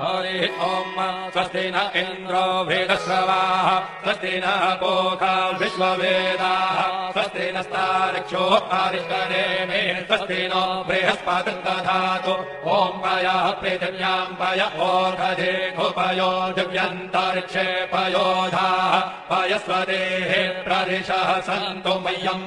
हरि ओम स्वस्ति न इन्द्रो वेदश्रवाः स्वस्ति न पूषा विश्ववेदाः स्वस्ति नस्तार्क्ष्यो आरिष्करेमे स्वस्ति नो बृहस्पतिर्दधातु ॐ पयः पृथिव्यां पय ओषधेऽपयो दिव्यन्तरिक्षे पयोधाः पयस्वदेः प्रदिशः सन्तु मह्यम्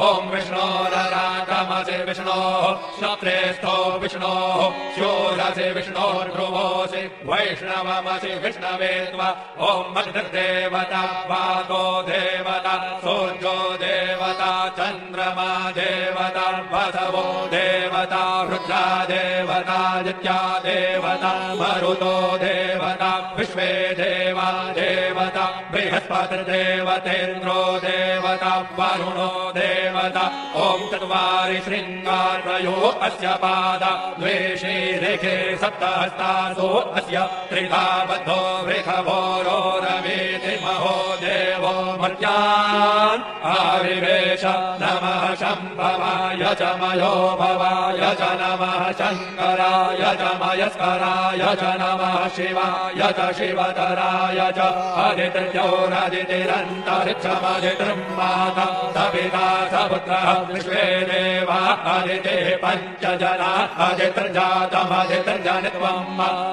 ॐ विष्णोररागमसि विष्णोः श्रोत्रेस्थो विष्णोः शूरसि विष्णोर्ध्रुवोऽसि वैष्णवमसि विष्णवे त्वा ॐ मग्निर्देवता वातो देवता सूर्यो देवता चन्द्रमा देवता वसवो देवता रुद्रा देवता नित्या देवता मरुतो देवता विश्वे देवा देवता बृहस्पतिर्देवतेन्द्रो देवता वरुणो देवता ॐ चत्वारि शृङ्गारयो अस्य पादा द्वे शीरेखे सप्तहस्तासो अस्य त्रिधा बद्धो वृषभोरोरवीति महो देवो मर्त्यान् आविवेश नमः शम्भवाय च मयो भवाय च नमः शङ्कराय च मयस्कराय च नमः शिवाय च शिवतराय च अदितिर्योरदितिरन्तरिक्षमदितिर् माता सविता सपुत्रः विश्वे देवा अदितिः पञ्चजना अदितिर्जातमदितिर्जनित्वम्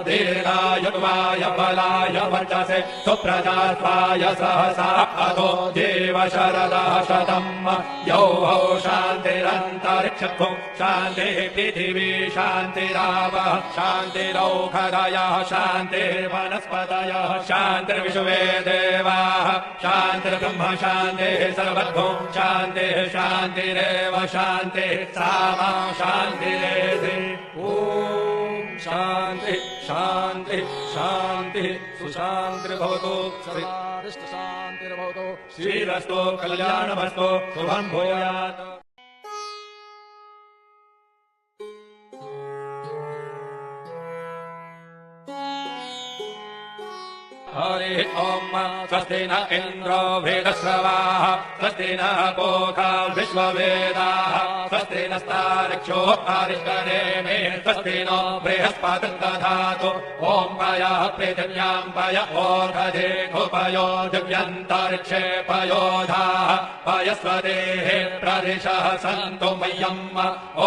दीर्घायुर्वाय बलाय वर्चसे सुप्रजात्वाय सहसा अधो जीव शरदः शतम् यौः शान्तिरन्तरिक्षभुः शान्तिः पृथिवी शान्तिरावः शान्तिरौषधयः शान्तिर्वनस्पतयः शान्तिर्विश्वे देवाः शान्तिर्ब्रह्म शान्तिः सर्वभूः शान्तिः शान्तिरेव शान्तिः सामा शान्तिरेधि ॐ शान्तिः शान्तिः शान्तिः सुशान्तिर्भवतु शान्तिर्भवतु श्रीरस्तु कल्याणमस्तु शुभं भूयात् हरि ओम स्वस्ति न इन्द्रो वेदश्रवाः स्वस्ति न पूषा विश्ववेदाः स्वस्ति नस्तार्क्ष्यो आरिष्करेमे स्वस्ति नो बृहस्पतिर्दधातु ॐ पयः पृथिव्यां पय ओषधेऽपयो दिव्यन्तरिक्षे पयोधाः पयस्वदेः प्रदिशः सन्तु मह्यम्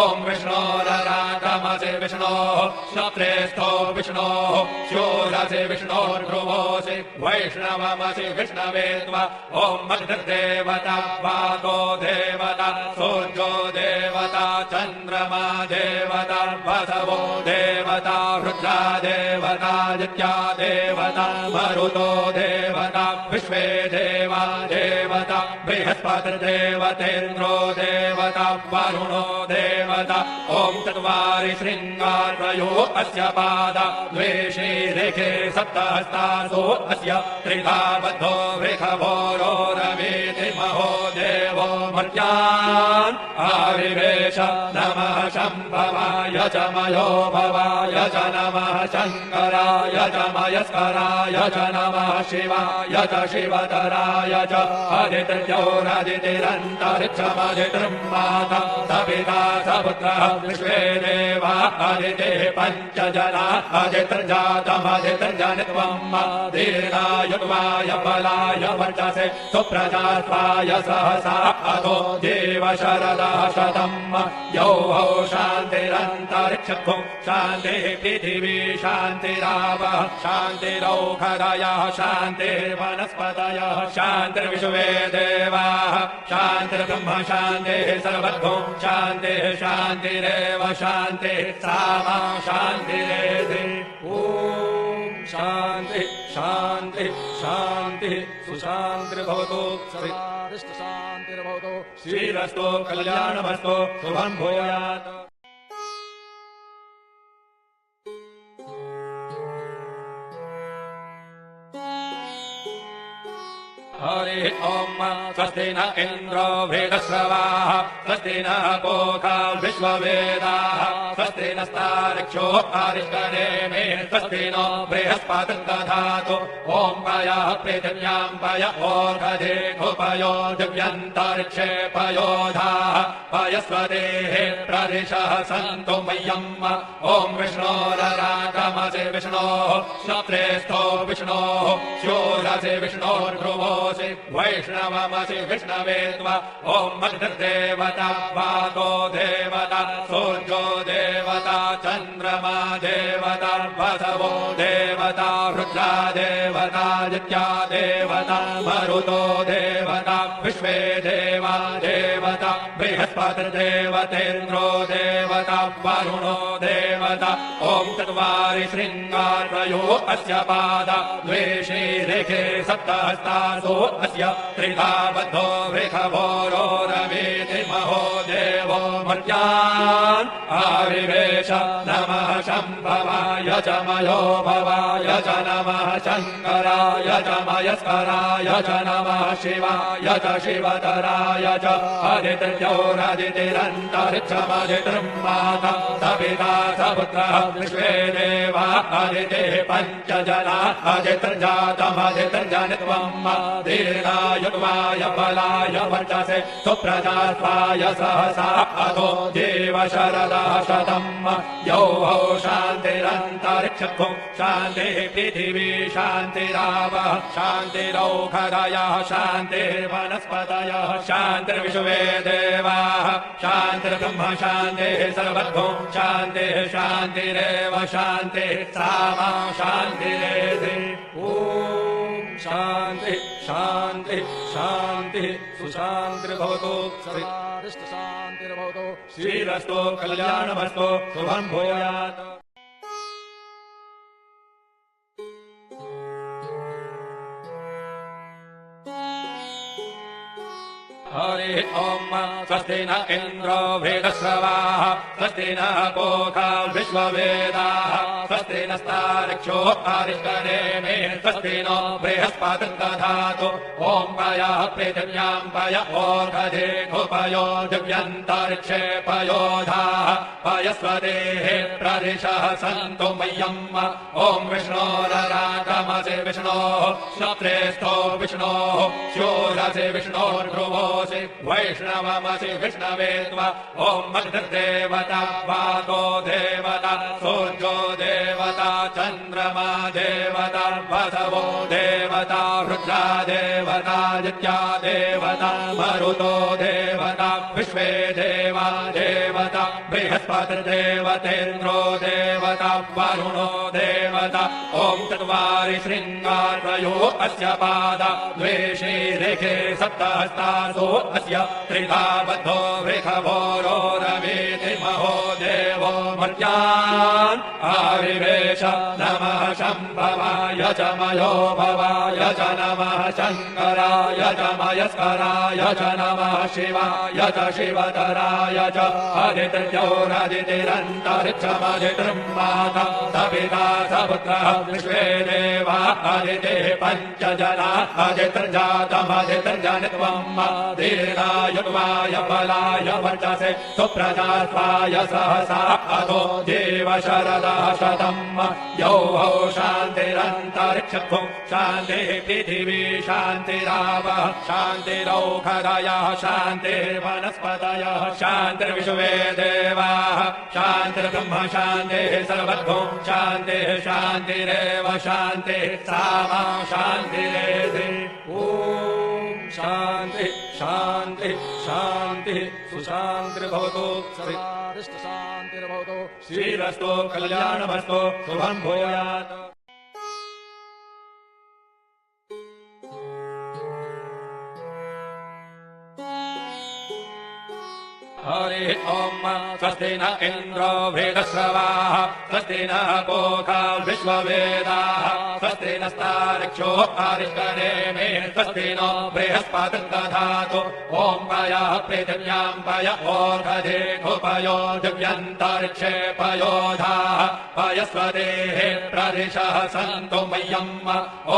ॐ विष्णोररागमसि विष्णोः श्रोत्रेस्थो विष्णोः शूरसि विष्णोर्ध्रुवोऽसि वैष्णवमसि विष्णवे त्वा ॐ मग्निर्देवता वातो देवता सूर्यो देवता चन्द्रमा देवता वसवो देवता रुद्रा देवता नित्या देवता मरुतो देवता विश्वे देवा देवता बृहस्पतिर्देवतेन्द्रो देवता वरुणो देवता ॐ चत्वारि शृङ्गारयो अस्य पादा द्वे शीरेखे सप्तहस्तासो अस्य त्रिधा बद्धो वृषभोरोरवीति महो देवो मर्त्यान् आविवेश नमः शम्भवाय च मयो भवाय च नमः शङ्कराय च मयस्कराय च नमः शिवाय च शिवतराय च अदितिर्योरदितिरन्तरिक्षमदितिर् माता सविता सपुत्रः विश्वे देवा अदितिः पञ्चजना अदितिर्जातमदितिर्जनित्वम् दीर्घायुर्वाय बलाय वर्चसे सुप्रजात्वाय सहसा अधो जीव शरदः शतम् यौः शान्तिरन्तरिक्षभुः शान्तिः पृथिवी शान्तिरावः शान्तिरौषधयः शान्तिर्वनस्पतयः शान्तिर्विश्वे देवाः शान्तिर्ब्रह्म शान्तिः सर्वभूः शान्तिः शान्तिरेव शान्तिः सामा शान्तिरेधि ॐ शान्तिः शान्तिः शान्तिः सुशान्तिर्भवतु शान्तिर्भवतु श्रीरस्तु कल्याणमस्तु शुभं भूयात् हरिः ॐ स्वस्ति न इन्द्रो वेदश्रवाः स्वस्ति न पूषा विश्ववेदाः स्वस्ति नस्तार्क्ष्यो अरिष्टनेमिः स्वस्ति नो बृहस्पतिर्दधातु ॐ पयः पृथिव्यां पय ओषधेऽपयो दिव्यन्तरिक्षे पयोधाः पयस्वतेः प्रदिशः सन्तु मह्यम् ॐ विष्णोररागमसि विष्णोः श्रोत्रेस्थो विष्णोः शूरसि विष्णोर्ध्रुवोऽसि वैष्णवमसि विष्णवे त्वा ॐ अग्निर्देवता वातो देवता सूर्यो देवता चन्द्रमा देवता वसवो देवता रुद्रा देवता नित्या देवता मरुतो देवता विश्वे देवा देवता बृहस्पतिर्देवतेन्द्रो देवता वरुणो देवता ॐ चत्वारि शृङ्गारयो अस्य पादा द्वे शीरेखे सप्तहस्तासो अस्य त्रिधा बद्धो वृषभोरो रवीति महो देवो मर्त्यान् आविवेश नमः शम्भवाय च मयो भवाय च नमः शङ्कराय च मयस्कराय च नमः शिवाय च शिवतराय च अदितिर्योरदितिरन्तरिक्षमदितिर्माता सपिता सपुत्रः विश्वे देवा अदितिः पञ्चजना अदितिर्जातमदितिर्जनित्वम् दीर्घायुर्वाय बलाय वर्चसे सुप्रजास्वाय सहसा अधो जीव शरदः शतम् यौः शान्तिरन्तरिक्षो शान्तिः पृथिवी शान्तिरावः शान्तिरौषधयः शान्तिर्वनस्पतयः शान्तिर्विश्वे देवाः शान्तिर्ब्रह्म शान्तिः सर्वतो शान्तिः शान्तिरेव शान्तिः सामा शान्तिरेधि ॐ शान्तिः शान्तिः शान्तिः सुशान्तिर्भवतु शान्तिर्भवतु श्रीरस्तु कल्याणमस्तु शुभं भूयात् हरिः ॐ स्वस्ति न इन्द्रो वेदश्रवाः स्वस्ति न पूषा विश्ववेदाः स्वस्ति नस्तार्क्ष्यो अरिष्टनेमिः स्वस्ति नो बृहस्पतिर्दधातु ॐ पयः पृथिव्यां पय ओषधेऽपयो दिव्यन्तरिक्षे पयोधाः पयस्वतेः प्रदिशः सन्तु मह्यम् ॐ विष्णोररागमसि विष्णोः श्रोत्रेस्थो विष्णोः शूरसि विष्णोर्ध्रुवोऽसि वैष्णवमसि विष्णवे त्वा ॐ अग्निर्देवता वातो देवता सूर्यो देवता चन्द्रमा देवता वसवो देवता रुद्रा देवता नित्या देवता मरुतो देवता विश्वे देवा देवता बृहस्पतिर्देवतेन्द्रो देवता वरुणो देवता ॐ चत्वारि शृङ्गारयो अस्य पादा द्वे शीरेखे सप्तहस्तासो अस्य त्रिधा बद्धो वृषभोरो रवीति महो देवो मर्त्यान् आविवेश नमः शम्भवाय च मयो भवाय च नमः शङ्कराय च मयस्कराय च नमः शिवाय च शिवतराय च अदितिर्योरदितिरन्तरिक्षमदितिर्माता सपिता सपुत्रः विश्वे देवा अदितिः पञ्चजना अदितिर्जातमदितिर्जनित्वम् दीर्घायुर्वाय बलाय वर्चसे सुप्रजास्वाय सहसा अधो जीव शरदः शतम् यौः शान्तिरन्तरिक्षो शान्तिः पृथिवी शान्तिरावः शान्तिरौषधयः शान्तिर्वनस्पतयः शान्तिर्विश्वे देवाः शान्तिर्ब्रह्म शान्तिः सर्वतो शान्तिः शान्तिरेव शान्तिः सामा शान्तिरेधि ॐ शान्तिः शान्तिः शान्तिः सुशान्तिर्भवतु शान्तिर्भवतु श्रीरस्तु कल्याणमस्तु शुभं भूयात् हरिः ॐ स्वस्ति न इन्द्रो वेदश्रवाः स्वस्ति न पूषा विश्ववेदाः स्वस्ति नस्तार्क्ष्यो अरिष्टनेमिः स्वस्ति नो बृहस्पतिर्दधातु ॐ पयः पृथिव्यां पय ओषधेऽपयो दिव्यन्तरिक्षे पयोधाः पयस्वतेः प्रदिशः सन्तु मह्यम्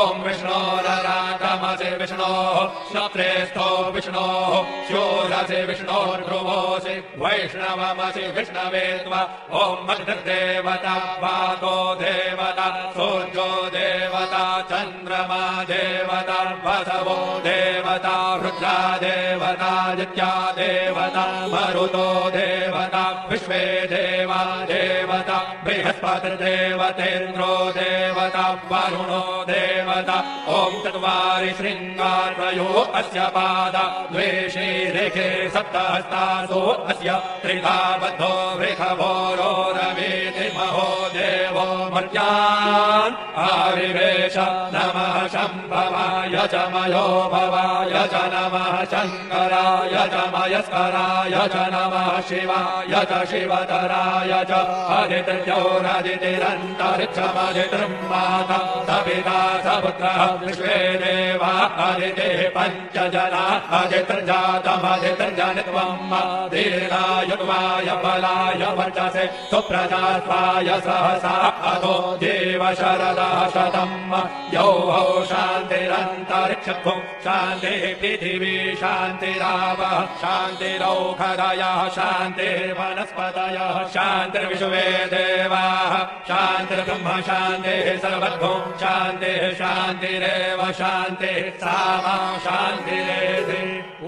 ॐ विष्णोररागमसि तमसि विष्णोः श्रोत्रेस्थो विष्णोः शूरसि विष्णोर्भ्रुवोऽसि वैष्णवमसि विष्णवे त्वा ॐ अग्निर्देवता वातो देवता सूर्यो देवता चन्द्रमा देवता वसवो देवता रुद्रा देवता नित्या देवता मरुतो देवता विश्वे देवा देवता बृहस्पतिर्देवतेन्द्रो देवता वरुणो देवता ॐ चत्वारि शृङ्गारयो अस्य पादा द्वे शीरेखे सप्तहस्तासो अस्य त्रिधा बद्धो वृषभोरो रवीति महो देवो मर्त्यान् आविवेश नमः शम्भवाय च मयो भवाय च नमः शङ्कराय च मयस्कराय च नमः शिवाय च शिवतराय च अदितिर्योरदितिरन्तरिक्षमदितिर्माता सविता सपुत्रः विश्वे देवा अदितिः पञ्चजना अदितिर्जातमदितिर्जनित्वम् दीर्घायुर्वाय बलाय वर्चसे सुप्रजात्वाय सहसा अधो जीव शरदः शतम् यौः शान्तिरन्तरिक्षभुं शान्तिः पृथिवी शान्तिरावः शान्तिरौषधयः शान्तिर्वनस्पतयः शान्तिर्विश्वे देवाः शान्तिर्ब्रह्म शान्तिः सर्वभुं शान्तिः शान्तिरेव शान्तिः सामा शान्तिरेधि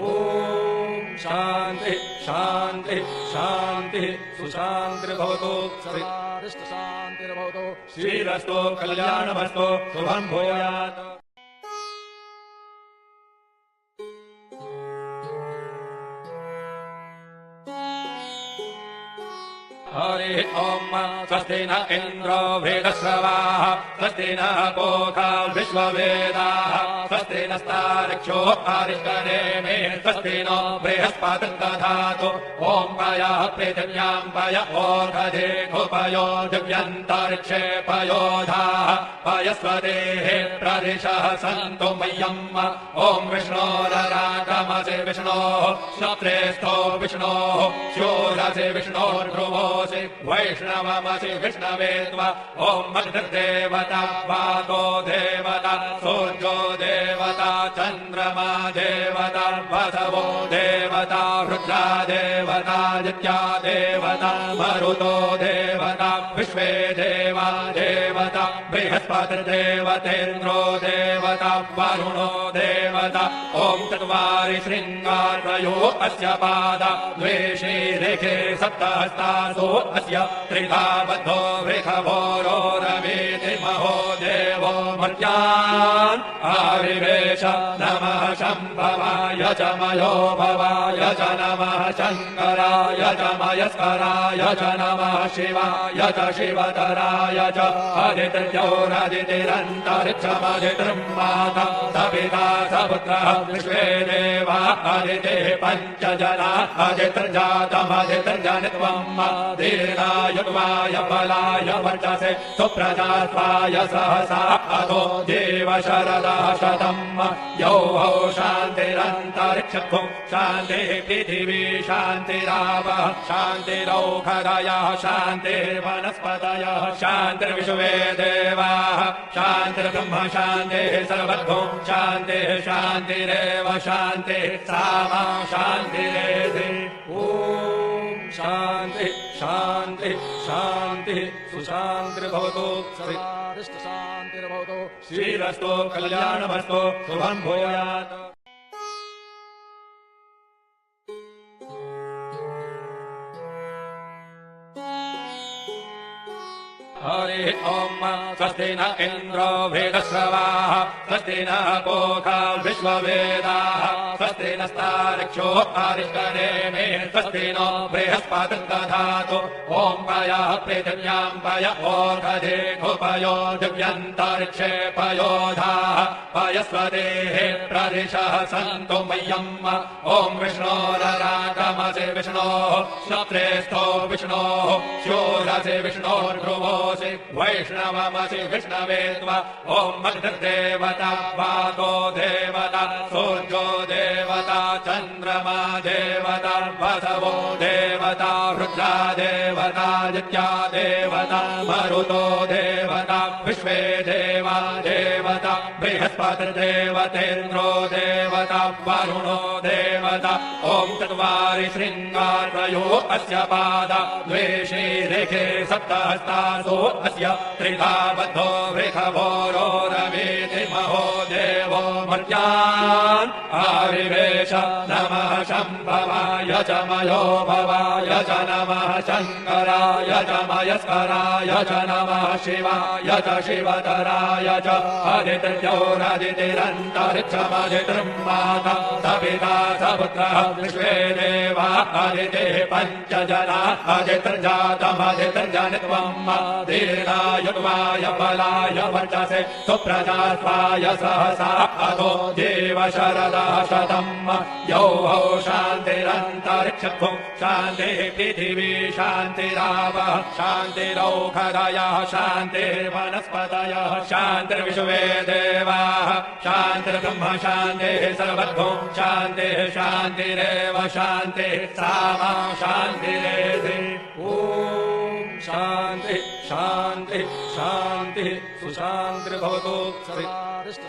ॐ शान्तिः शान्तिः शान्तिः सुशान्तिर्भवतु शान्तिर्भवतु श्रीरस्तु कल्याणमस्तु शुभं भूयात् हरि ओम स्वस्ति न इन्द्रो वेदश्रवाः स्वस्ति न पूषा विश्ववेदाः स्वस्ति नस्तार्क्ष्यो अरिष्टनेमिः स्वस्ति नो बृहस्पतिर्दधातु ॐ पयः पृथिव्यां पय ओषधे उपयो दिव्यन्तरिक्षे पयोधाः पयस्वतेः प्रदिशः सन्तु मह्यम् ॐ विष्णोररागमसि विष्णोः श्रोत्रेस्थो विष्णोः शूरसि विष्णोर्भ्रुवोऽसि वैष्णवमसि विष्णवे त्वा ॐ अग्निर्देवता वातो देवता सूर्यो देवता चन्द्रमा देवता वसवो देवता रुद्रा देवता नित्या देवता मरुतो देवता विश्वे देवा देवता बृहस्पतिर्देवतेन्द्रो देवता वरुणो देवता ॐ चत्वारि शृङ्गारयो अस्य पादा द्वे शीरेखे सप्तहस्तासो अस्य त्रिधा बद्धो वृषभोरो रवीति महो देवो मर्त्यान् आविवेश नमः शम्भवाय च मयो भवाय च नमः शङ्कराय च मयस्कराय च नमः शिवाय च शिवतराय च अदितिर्योरदितिरन्तरिक्षमदितिर्माता सविता सपुत्रः विश्वे देवा अदितिः पञ्चजना अदितिर्जातमदितिर्जनित्वम् दीर्घायुर्वाय बलाय वर्चसे सुप्रजात्वाय सहसा अधो जीव शरदः शतम् यौः शान्तिरन्तरिक्षभुं शान्तिः पृथिवी शान्तिरावः शान्तिरौषधयः शान्तिर्वनस्पतयः शान्तिर्विश्वे देवाः शान्तिर्ब्रह्म शान्तिः सर्वभुं शान्तिः शान्तिरेव शान्तिः सामा शान्तिरेधि ॐ शान्तिः शान्तिः शान्तिः सुशान्तिर्भवतु शान्तिर्भवतु श्रीरस्तु कल्याणमस्तु शुभं भूयात् हरि ओम स्वस्ति न इन्द्रो वेदश्रवाः स्वस्ति न पूषा विश्ववेदाः स्वस्ति नस्तार्क्ष्यो अरिष्टनेमिः स्वस्ति नो बृहस्पतिर्दधातु ॐ पयः पृथिव्यां पय ओषधे उपयो दिव्यन्तरिक्षे पयोधाः पयस्वतेः प्रदिशः सन्तु मह्यम् ॐ विष्णोररागमसि विष्णोः श्रोत्रेस्थो विष्णोः शूरसि विष्णोर्भ्रुवोऽसि वैष्णवमसि विष्णवे त्वा ॐ अग्निर्देवता वातो देवता सूर्यो देवता चन्द्रमा देवता वसवो देवता रुद्रा देवता देवादित्या देवता मरुतो देवता विश्वे देवा देवता बृहस्पतिर्देवतेन्द्रो देवता वरुणो देवता ॐ चत्वारि शृङ्गारयो अस्य पादा द्वेषे रेखे सप्तहस्तासो अस्य त्रिधा बद्धो वृषभोरो रवेति महो देवो मर्त्यान् आविवेश नमः शम्भवाय च मयो भवाय च नमः शङ्कराय च मयस्कराय च नमः शिवाय च शिवतराय च अदितिर्जौरदितिरन्तरिक्षमदितिर्माता सपिता सपुत्रः विश्वे देवा अदितिः पञ्चजना अदितिर्जातमदितिर्जनित्वम् दीर्घायुर्वाय बलाय वर्चसे सुप्रजास्वाय सहसा अधो देव शरदः शतम् यौः शान्तिरन्तरिक्षभुं शान्तिः पृथिवी शान्तिरावः शान्तिरौषधयः शान्तिर्वनस्पतयः शान्तिर्विश्वे देवाः शान्तिर्ब्रह्म शान्तिः सर्वभूं शान्तिः शान्तिरेव शान्तिः सामा शान्तिरेधि ॐ शान्तिः शान्तिः शान्तिः सुशान्तिर्भवतु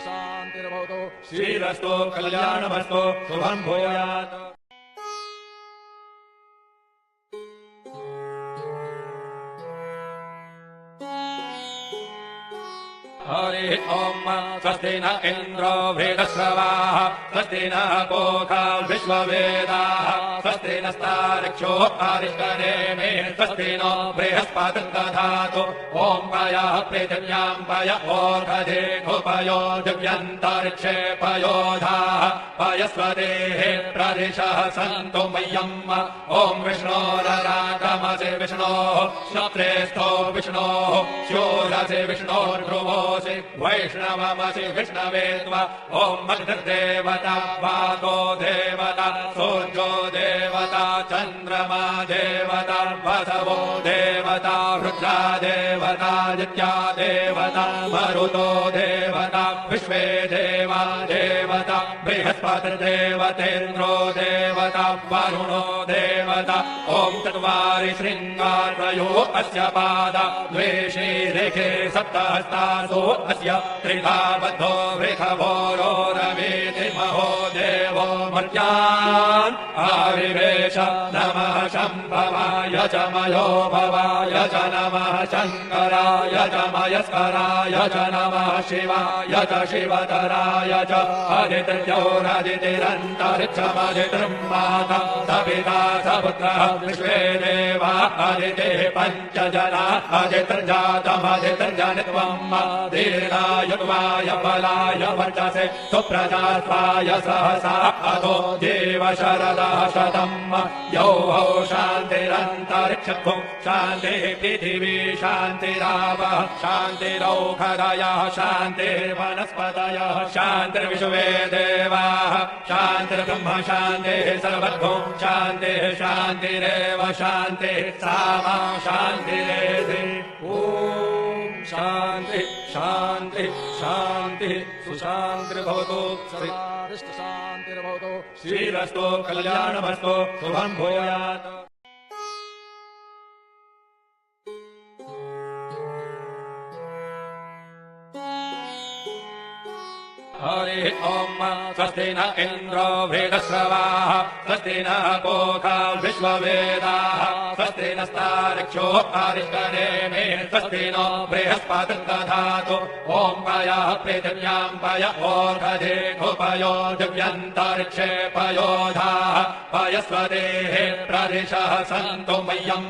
शान्तिर्भवतु श्रीरस्तु कल्याणमस्तु शुभं भूयात् हरि ॐ स्वस्ति न इन्द्रो वेदश्रवाः स्वस्ति न पूषा विश्ववेदाः स्वस्ति नस्तार्क्ष्यो अरिष्टनेमिः स्वस्ति नो बृहस्पतिर्दधातु ॐ पयः पृथिव्यां पय ओषधेऽपयो दिव्यन्तरिक्षे पयोधाः पयस्वतेः प्रदिशः सन्तु मह्यम् ॐ विष्णोररागमसि विष्णोः श्रोत्रेस्थो विष्णोः शूरसि विष्णोर्ध्रुवो वैष्णवमसि विष्णवे त्वा ॐ मग्धर्देवता वातो देवता सूर्यो देवता चन्द्रमा देवता वसवो देवता रुद्रा देवता आदित्या देवता मरुतो देवता विश्वे देवा देवता बृहस्पतिर्देवतेन्द्रो देवता वरुणो देवता ॐ चत्वारि शृङ्गारयो अस्य पादा द्वेषे रेखे सप्तहस्तासो अस्य त्रिधा बद्धो वृषभोरो रवेति महो देवो मर्त्यान् आविवेश नमः शम्भवाय च मयो भवाय च नमः शङ्कराय च मयस्कराय च नमः शिवाय च शिवतराय च अदितिर्जौरदितिरन्तरिक्षमदितिर्माता सपिता सपुत्रः विश्वे देवा अदितिः पञ्चजना अदितिर्जातमदितिर्जनित्वम् दीर्घायुर्वाय बलाय वर्चसे सुप्रजास्वाय सहसा अधो देव शरदः शतम् यौः शान्तिरन्तरिक्षभुं शान्तिः पृथिवी शान्तिरावः शान्तिरौषधयः शान्तिर्वनस्पतयः शान्तिर्विश्वे देवाः शान्तिर्ब्रह्म शान्तिः सर्वभूं शान्तिः शान्तिरेव शान्तिः सामा शान्तिरेधि ॐ शान्तिः शान्तिः शान्तिः सुशान्तिर्भवतु शान्तिर्भवतु श्रीरस्तु कल्याणमस्तु शुभं भूयात् हरि ॐ स्वस्ति न इन्द्रो वेदश्रवाः स्वस्ति न पूषा विश्ववेदाः स्वस्ति नस्तार्क्ष्यो अरिष्टनेमिः स्वस्ति नो बृहस्पतिर्दधातु ॐ पयः पृथिव्यां पय ओषधेऽपयो दिव्यन्तरिक्षे पयोधाः पयस्वतेः प्रदिशः सन्तु मह्यम्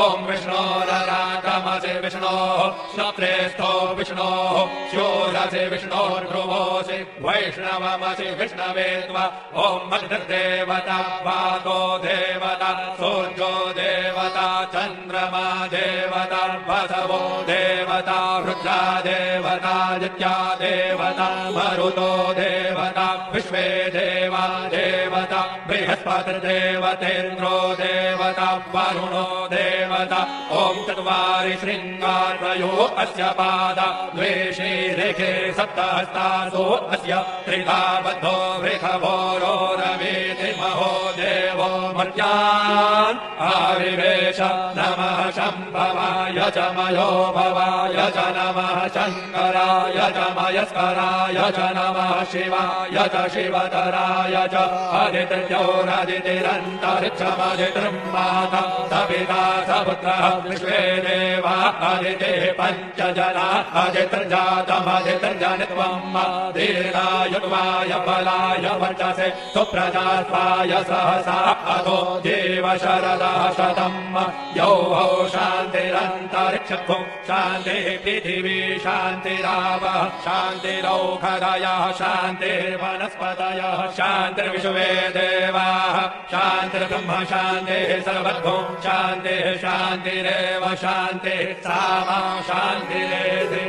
ॐ विष्णोररागमसि विष्णोः श्रोत्रेस्थो विष्णोः शूरसि विष्णोर्ध्रुवो वैष्णवमसि विष्णवे त्वा ॐ मग्धर्देवता वातो देवता सूर्यो देवता चन्द्रमा देवता वसवो देवता रुद्रा देवता आदित्या देवता मरुतो देवता विश्वे देवा देवता बृहस्पतिर्देवतेन्द्रो देवता वरुणो देवता ॐ चत्वारि शृङ्गारयो अस्य पादा द्वेषे रेखे सप्तहस्तासो अस्य अस्य त्रिधा बद्धो वृखभोरोरवीति महो देवो मर्त्यान् आविवेश नमः शम्भवाय च मयो भवाय च नमः शङ्कराय च मयस्कराय च नमः शिवाय च शिवतराय च अदितिर्योरदितिरन्तरिक्षमदितिर्माता सविता सपुत्रः विश्वे देवा अदितिः पञ्चजना अदितिर्जातमदितिर्जनित्वम् दीर्घायुर्वाय बलाय वर्चसे सुप्रजात्वाय सहसा अधो जीव शरदः शतम् यौः शान्तिरन्तरिक्षभुं शान्तिः पृथिवी शान्तिरावः शान्तिरौषधयः शान्तिर्वनस्पतयः शान्तिर्विश्वे देवाः शान्तिर्ब्रह्म शान्तिः सर्वभुं शान्तिः शान्तिरेव शान्तिः सामा शान्तिरेधि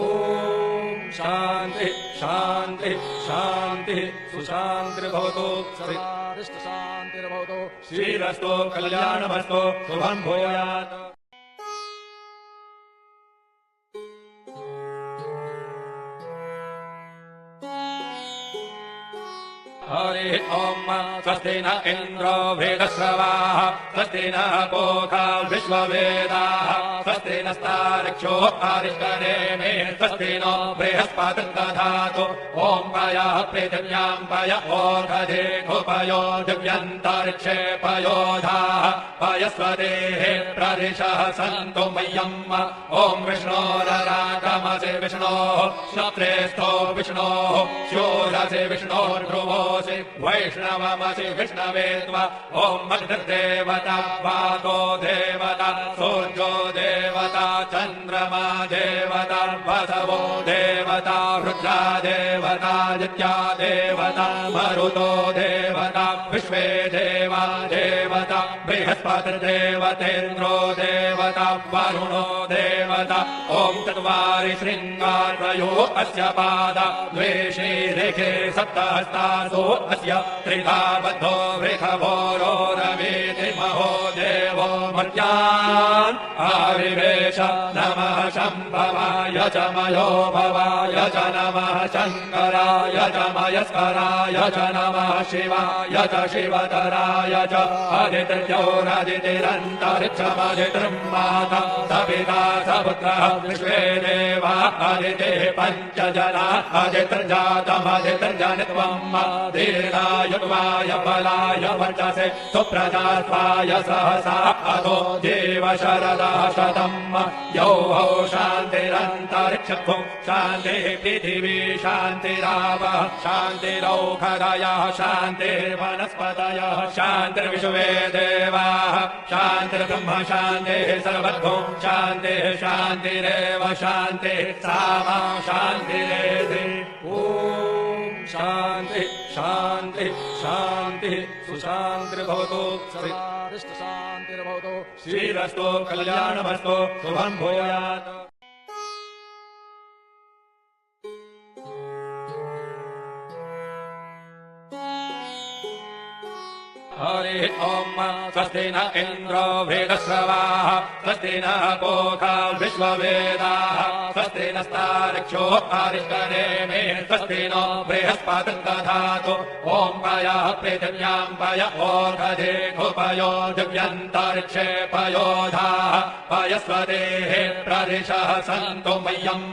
ॐ शान्ति शान्ति शान्तिः सुशान्तिर्भवतु शान्तिर्भवतु श्रीरस्तु कल्याणमस्तु शुभं भूयात् हरि ओम स्वस्ति न इन्द्रो वेदश्रवाः स्वस्ति न पूषा विश्ववेदाः स्वस्ति नस्तार्क्ष्यो अरिष्टनेमिः स्वस्ति नो बृहस्पतिर्दधातु ॐ पयः पृथिव्यां पय ओषधेऽपयो दिव्यन्तरिक्षे पयोधाः पयस्वतेः प्रदिशः सन्तु मह्यम् ॐ विष्णोररागमसि विष्णोः श्रोत्रेस्थो विष्णोः शूरसि विष्णोर्ध्रुवो वैष्णवमसि विष्णवे त्वा ॐ अग्निर्देवता वातो देवता सूर्यो देवता चन्द्रमा देवता वसवो देवता रुद्रा देवता आदित्या देवता मरुतो देवता विश्वे देवा देवता बृहस्पतिर्देवतेन्द्रो देवता वरुणो देवता ॐ चत्वारि शृङ्गारयो अस्य पादा द्वे शीर्षे सप्तहस्तासु अस्य त्रिधा बद्धो वृखभोरोरवीति महो देवो मर्त्यान् आविवेश नमः शम्भवाय च मयो भवाय च नमः शङ्कराय च मयस्कराय च नमः शिवाय च शिवतराय च अदितिर्योरदितिरन्तरिक्षमदितिर्माता सविता सपुत्रः विश्वे देवा अदितिः पञ्चजना अदितिर्जातमदितिर्जनित्वम् दीर्घायुर्वाय बलाय वर्चसे सुप्रजात्वाय सहसा अधो जीव शरदः शतम् यौः शान्तिरन्तरिक्षभुं शान्तिः पृथिवी शान्तिरावः शान्तिरौषधयः शान्तिर्वनस्पतयः शान्तिर्विश्वे देवाः शान्तिर्ब्रह्म शान्तिः सर्वभुं शान्तिः शान्तिरेव शान्तिः सामा शान्तिरेधि ॐ शान्ति शान्ति शान्तिः सुशान्तिर्भवतु शान्तिर्भवतु श्रीरस्तु कल्याणमस्तु शुभं भूयात् हरि ओम स्वस्ति न इन्द्रो वेदश्रवाः स्वस्ति न पूषा विश्ववेदाः स्वस्ति नस्तार्क्ष्यो अरिष्टनेमिः स्वस्ति नो बृहस्पतिर्दधातु ॐ पयः पृथिव्यां पय ओषधेऽपयो दिव्यन्तरिक्षे पयोधाः पयस्वतेः प्रदिशः सन्तु मह्यम्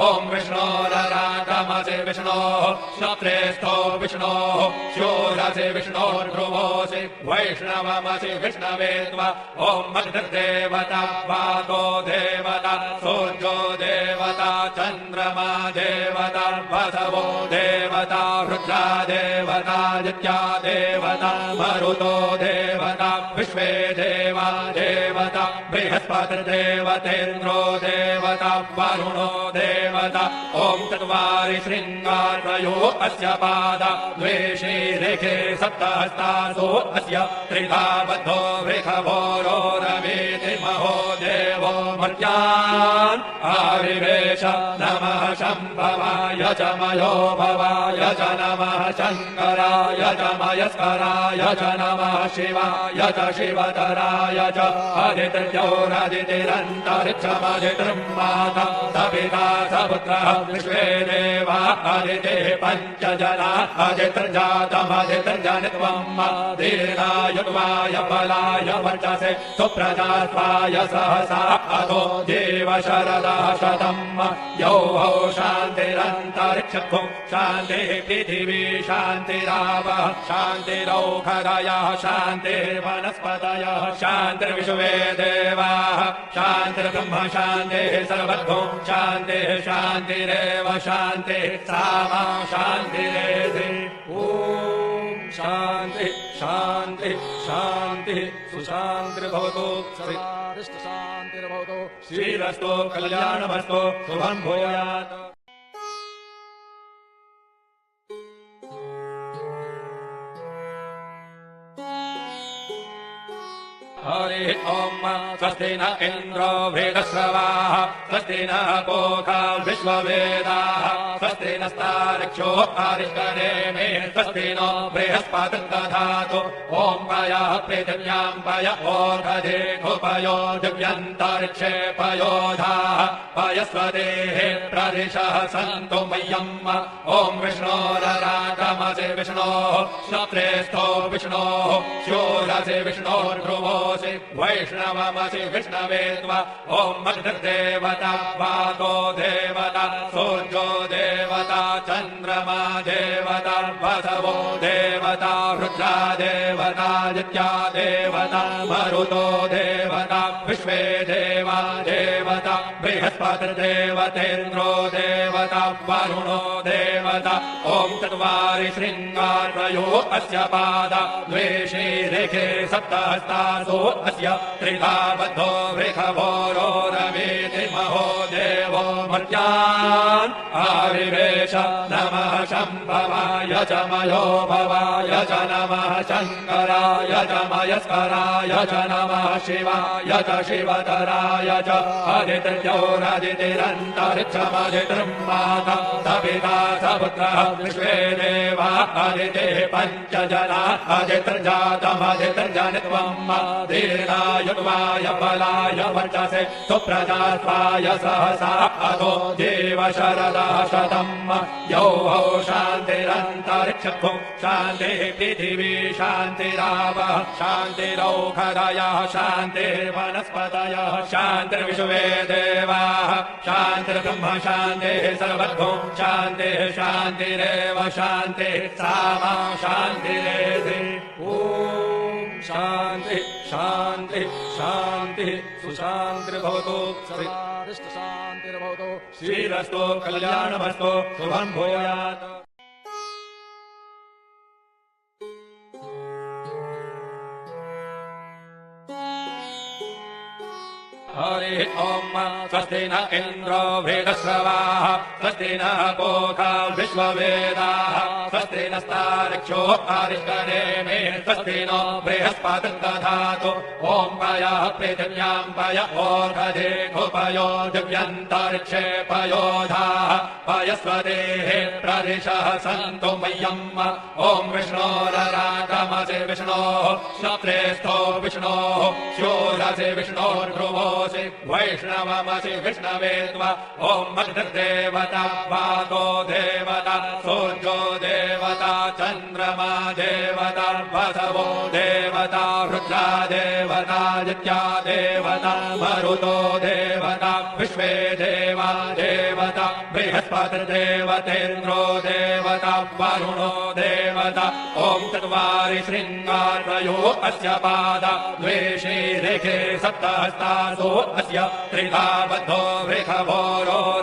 ॐ विष्णोररागमसि विष्णोः श्रोत्रेस्थो विष्णोः शूरसि विष्णोर्ध्रुवोऽसि वैष्णवमसि विष्णवे त्वा ॐ अग्निर्देवता वातो देवता सूर्यो देवता चन्द्रमा देवता वसवो देवता रुद्रा देवता आदित्या देवता मरुतो देवता विश्वे देवा देवता बृहस्पतिर्देवतेन्द्रो देवता वरुणो देवता ॐ चत्वारि शृङ्गारयो अस्य पादा द्वे शीर्षे सप्तहस्तासु अस्य त्रिधा बद्धो वृखभोरोरवीति महो देवो मर्त्यान् आविवेश नमः शम्भवाय च मयो भवाय च नमः शङ्कराय च मयस्कराय च नमः शिवाय च शिवतराय च अदितिर्योरदितिरन्तरिक्षमदितिर्माता सपिता सपुत्रः विश्वे देवा अदितिः पञ्चजना अदितिर्जातमदितिर्जनित्वम् दीर्घायुर्वाय बलाय वर्चसे सुप्रजात्वाय सहसा अधो देव शरदः शतम् यौः शान्तिरन्तरिक्षभुः शान्तिः पृथिवी शान्तिरावः शान्तिरौषधयः शान्तिर्वनस्पतयः शान्तिर्विश्वे देवाः शान्तिर्ब्रह्म शान्तिः सर्वभूः शान्तिः शान्तिरेव शान्तिः सामा शान्तिरेधि ॐ शान्तिः शान्तिः शान्तिः सुशान्तिर्भवतु शान्तिर्भवतु श्रीरस्तु कल्याणमस्तु शुभं भूयात् हरि ओम स्वस्ति न इन्द्रो वेदश्रवाः स्वस्ति न पूषा विश्ववेदाः स्वस्ति नस्तार्क्ष्यो अरिष्टनेमिः स्वस्ति नो बृहस्पतिर्दधातु ॐ पयः पृथिव्यां पय ओषधेऽपयो दिव्यन्तरिक्षे पयोधाः पयस्वतेः प्रदिशः सन्तु मह्यम् ॐ विष्णोररागमसि विष्णोः श्रोत्रेस्थो विष्णोः शूरसि विष्णोर्ध्रुवो वैष्णवमसि विष्णवे त्वा ॐ अग्निर्देवता वातो देवता सूर्यो देवता चन्द्रमा देवता वसवो देवता रुद्रा देवता नित्या देवता मरुतो देवता विश्वे देवा देवता बृहस्पतिर्देवतेन्द्रो देवता वरुणो देवता ॐ चत्वारि शृङ्गारयो अस्य पादा द्वे शीरेखे सप्तहस्तासु अस्य त्रिधा बद्धो वृषभो रवीति महो देवो मर्त्यान् आविवेश नमः शम्भवाय च मयो भवाय च नमः शङ्कराय च मयस्कराय च नमः शिवाय च शिवतराय च अदितिर्योरदितिरन्तरिक्षमदितिर्माता सपिता सपुत्रः विश्वे देवा अदितिः पञ्चजना अदितिर्जातमदितिर्जनित्वम् दीर्घायुर्वाय बलाय वर्चसे सुप्रजात्वाय सहसा अधो देव शरदः शतम् यौः शान्तिरन्तरिक्षभुः शान्तिः पृथिवी शान्तिरावः शान्तिरौषधयः शान्तिर्वनस्पतयः शान्तिर्विश्वे देवाः शान्तिर्ब्रह्म शान्तिः सर्वभूः शान्तिः शान्तिरेव शान्तिः सामा शान्तिरेधि ॐ शान्तिः शान्तिः शान्तिः सुशान्तिर्भवतु शान्तिर्भवतु श्रीरस्तु कल्याणमस्तु शुभं भूयात् हरि ओम स्वस्ति न इन्द्रो वेदश्रवाः स्वस्ति न पूषा विश्ववेदाः स्वस्ति नस्तार्क्ष्यो अरिष्टनेमिः स्वस्ति नो बृहस्पतिर्दधातु ॐ पयः पृथिव्यां पय ओषधेऽपयो दिव्यन्तरिक्षे पयोधाः पयस्वतेः प्रदिशः सन्तु मह्यम् ॐ विष्णोररागमसि विष्णोः श्रोत्रेस्थो विष्णोः शूरसि विष्णोर्ध्रुवो वैष्णवमसि विष्णवे त्वा ॐ अग्निर्देवता वातो देवता सूर्यो देवता चन्द्रमा देवता वसवो देवता रुद्रा देवता नित्या देवता मरुतो देवता विश्वे देवा देवता बृहस्पतिर्देवतेन्द्रो देवता वरुणो देवता ॐ चत्वारि शृङ्गारयो अस्य पादा द्वे शीरेखे सप्तहस्तासु अस्य त्रिधा बद्धो वृषभो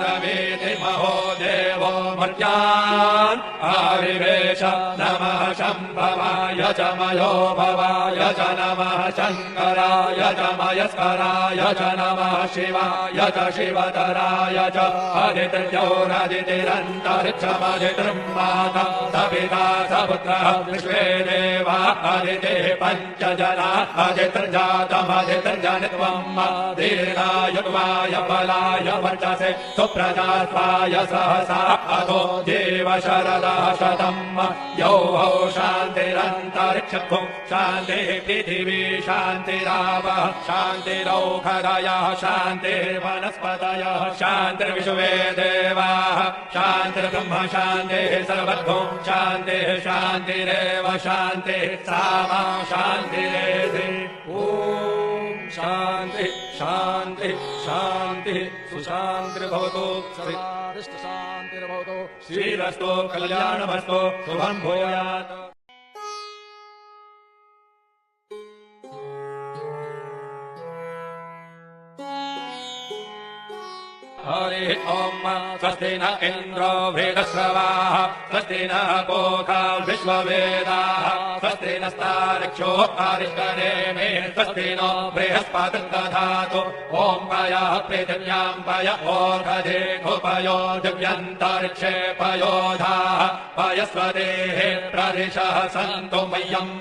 रवीति महो देवो मर्त्यान् आविवेश नमः शम्भवाय च मयो भवाय च नमः शङ्कराय च मयस्कराय च नमः शिवाय च शिवतराय च अदितिर्योरदितिरन्तरिक्षमदितिर्माता सपिता सपुत्रः विश्वे देवा अदितिः पञ्चजना अदितिर्जातमदितिर्जनित्वम् दीर्घायुर्वाय बलाय वर्चसे सुप्रजात्वाय सहसा अथो जीव शरदः शतम् यौ हौ शान्तिरन्तरिक्षो शान्तिः पृथिवी शान्तिरावः शान्तिरौषधयः शान्तिर्वनस्पतयः शान्तिर्विश्वे देवाः शान्तिर्ब्रह्म शान्तिः सर्वतो शान्तिः शान्तिरेव शान्तिः सामा शान्तिरेधि ॐ शान्तिः शान्तिः शान्तिः सुशान्तिर्भवतु शान्तिर्भवतु श्रीरस्तु कल्याणमस्तु शुभं भूयात् हरि ओम स्वस्ति न इन्द्रो वेदश्रवाः स्वस्ति न पूषा विश्ववेदाः स्वस्ति नस्तार्क्ष्यो अरिष्टनेमिः स्वस्ति नो बृहस्पतिर्दधातु ॐ पयः पृथिव्यां पय ओषधेऽपयो दिव्यन्तरिक्षे पयोधाः पयस्वदेः प्रदिशः सन्तु मह्यम्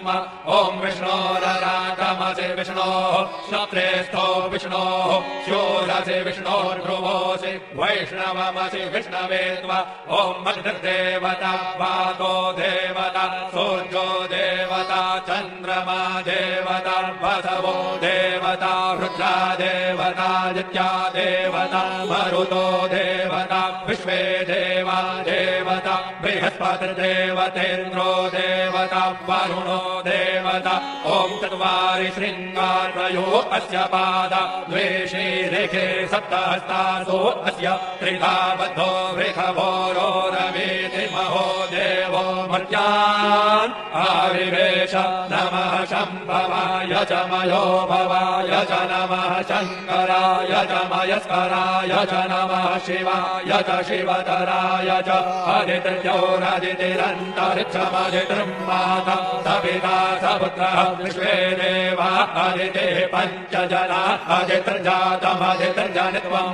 ॐ विष्णोररागमसि विष्णोः श्रोत्रेस्थो विष्णोः शूरसि विष्णोर्भ्रुवो वैष्णवमसि विष्णवे त्वा ॐ मग्निर्देवता वातो देवता सूर्यो देवता चन्द्रमा देवता वसवो देवता रुद्रा देवता नित्या देवता मरुतो देवता विश्वे देवा देवता बृहस्पतिर्देवतेन्द्रो देवता वरुणो देवता ॐ चत्वारि शृङ्गारयो अस्य पादा द्वे शीरेखे सप्तहस्तासु अस्य त्रिधा बद्धो वृषभोरो रवीति महो देवो मर्त्यान् आविवेश नमः शम्भवाय च मयो भवाय च नमः शङ्कराय च मयस्कराय च नमः शिवाय च शिवतराय च अदितिर्योरदितिरन्तरिक्षमदितिर्माता सविता सपुत्रः विश्वे देवा अदितिः पञ्चजना अदितिर्जातमदितिर्जनित्वम्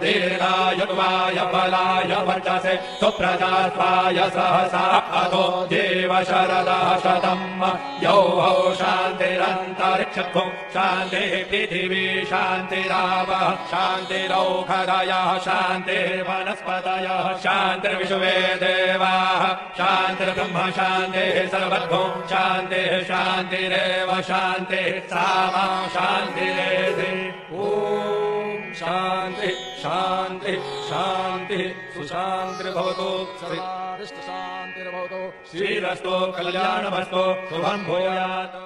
दीर्घायुर्वाय बलाय वर्चसे सुप्रजास्वाय सहसा अथो जीव शरदः शतम् यौ हौ शान्तिरन्तरिक्षो शान्तिः पृथिवी शान्तिरावः शान्तिरौषधयः शान्तिर्वनस्पतयः शान्तिर्विश्वे देवाः शान्तिर्ब्रह्म शान्तिः सर्वतो शान्तिः शान्तिरेव शान्तिः सामा शान्तिरेधि ॐ शान्तिः शान्तिः शान्तिः सुशान्तिर्भवतु शान्तिर्भवतु श्रीरस्तु कल्याणमस्तु शुभं भूयात्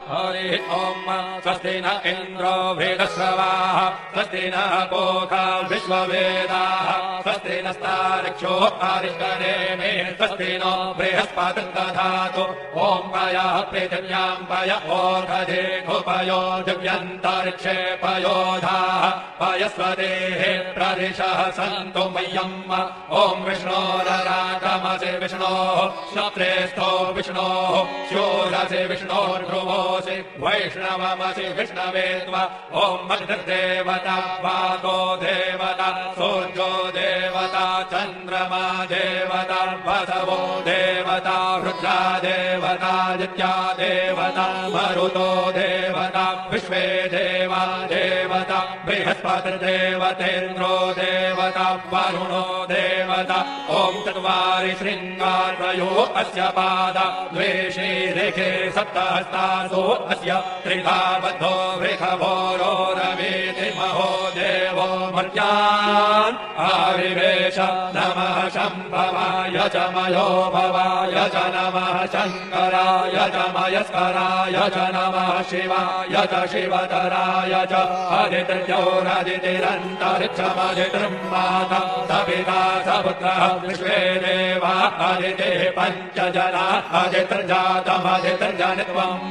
हरि ओम स्वस्ति न इन्द्रो वेदश्रवाः स्वस्ति न पूषा विश्ववेदाः स्वस्ति नस्तार्क्ष्यो अरिष्टनेमिः स्वस्ति नो बृहस्पतिर्दधातु ॐ पयः पृथिव्यां पय ओषधेऽपयो दिव्यन्तरिक्षे पयोधाः पयस्वदेः प्रदिशः सन्तु मह्यम् ॐ विष्णोररागमसि विष्णोः श्रोत्रेस्थो विष्णोः शूरसि विष्णोर्भ्रुवो वैष्णवमसि विष्णवे त्वा ॐ मग्निर्देवता वातो देवता सूर्यो देवता चन्द्रमा देवता वसवो देवता रुद्रा देवता नित्या देवता मरुतो देवता विश्वे देवा देवता बृहस्पतिर्देवतेन्द्रो देवता वरुणो देवता ॐ चत्वारि शृङ्गारयो अस्य पादा द्वे शीरेखे सप्तहस्तासु अस्य त्रिधा बद्धो वृषभोरो रवीति महो देवो मर्त्यान् आविवेश नमः शम्भवाय च मयो भवाय च नमः शङ्कराय च मयस्कराय च नमः शिवाय च शिवतराय च अदितिर्योरदितिरन्तरिक्षमदितिर्माता सविता सपुत्रः विश्वे देवा अदितिः पञ्चजना अदितिर्जातमदितिर्जनित्वम्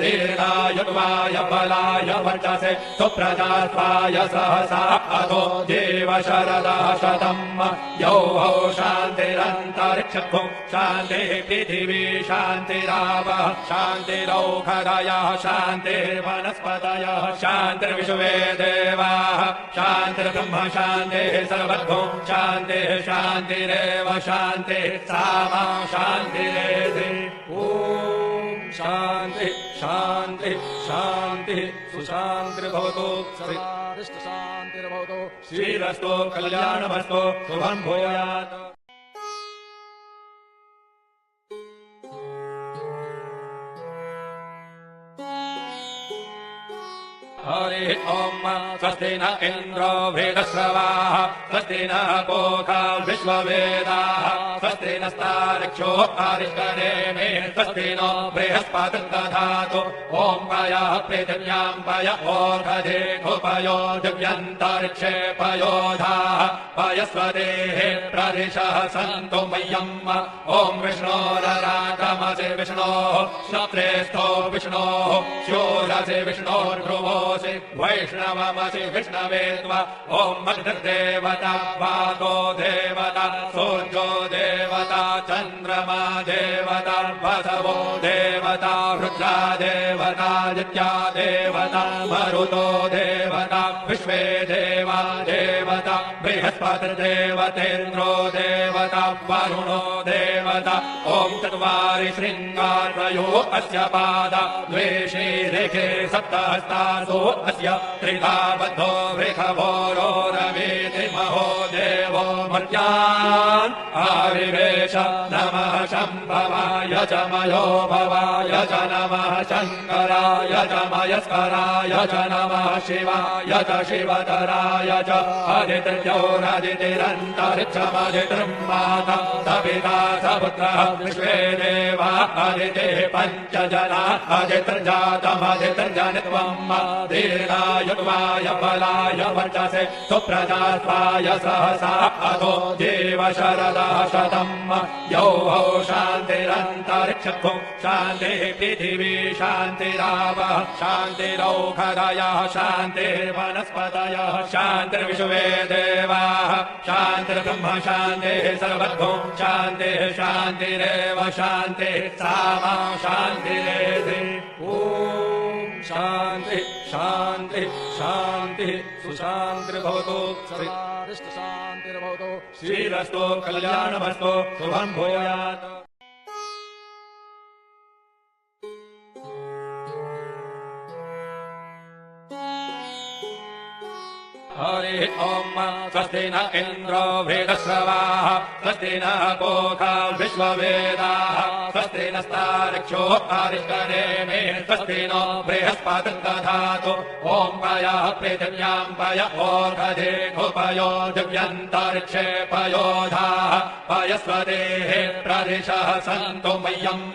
दीर्घायुर्वाय बलाय वर्चसे सुप्रजास्वाय सहसा अथो जीव शरदः शतम् यौ हौ शान्तिरन्तरिक्षो शान्तिः पृथिवी शान्तिरावः शान्तिरौषधयः शान्तिर्वनस्पतयः शान्तिर्विश्वे देवाः शान्तिर्ब्रह्म शान्तिः सर्वतो शान्तिः शान्तिरेव शान्तिः सामा शान्तिरेधि ॐ शान्तिः शान्तिः शान्तिः सुशान्तिर्भवतु शान्तिर्भवतु श्रीरस्तु कल्याणमस्तु शुभम् भूयात् हरिः ओम् स्वस्ति न इन्द्रो वेदश्रवाः स्वस्ति न पूषा विश्ववेदाः स्वस्ति नस्तार्क्ष्यो आरिष्करेमे स्वस्ति नो बृहस्पतिर्दधातु ॐ पयः पृथिव्याम् पय ओषधेऽपयो दिव्यन्तरिक्षे पयोधाः पयस्वदेः प्रदिशः सन्तु मह्यम् ॐ विष्णोररागमसि विष्णोः श्रोत्रेस्थो विष्णोः शूरसि विष्णोर्ध्रुवोऽसि वैष्णवमसि विष्णवे त्वा ॐ मग्निर्देवता वातो देवता सूर्यो देवता चन्द्रमा देवता वसवो देवता रुद्रा देवता आदित्या देवता मरुतो देवता विश्वे देवा देवता बृहस्पतिर्देवतेन्द्रो देवता वरुणो देवता ॐ चत्वारि शृङ्गारयो अस्य पादा द्वे शीरेखे सप्तहस्तासु अस्य त्रिधा बद्धो वृषभोरोरवीति महो देवो मर्त्यान् आविवेश नमः शम्भवाय च मयो भवाय च नमः शङ्कराय च मयस्कराय च नमः शिवाय च शिवतराय च अदितिर्योरदितिरन्तरिक्षमदितिर्माता सपिता सपुत्रः विश्वे देवा अदितिः पञ्चजना अदितिर्जातमदितिर्जनित्वम् दीर्घायुर्वाय बलाय वर्चसे सुप्रजास्वाय सहसा अधो जीव शरदः शतम् यौः शान्तिरन्तरिक्षभुः शान्तिः पृथिवी शान्तिरावः शान्तिरौषधयः शान्तिर्वनस्पतयः शान्तिर्विश्वे देवाः शान्तिर्ब्रह्म शान्तिः सर्वभुः शान्तिः शान्तिरेव शान्तिः सामा शान्तिरेधि ॐ शान्तिः शान्तिः शान्तिः सुशान्तिर्भवतु शान्तिर्भवतु श्रीरस्तु कल्याणमस्तु शुभम् भूयात् हरिः ओम् स्वस्ति न इन्द्रो वेदश्रवाः स्वस्ति न पूषा विश्ववेदाः स्वस्ति नस्तार्क्ष्यो आरिष्करेमे स्वस्ति नो बृहस्पतिर्दधातु ॐ पयः पृथिव्याम् पय ओषधेऽपयो दिव्यन्तरिक्षे पयोधाः पयस्वदेः प्रदिशः सन्तु मह्यम्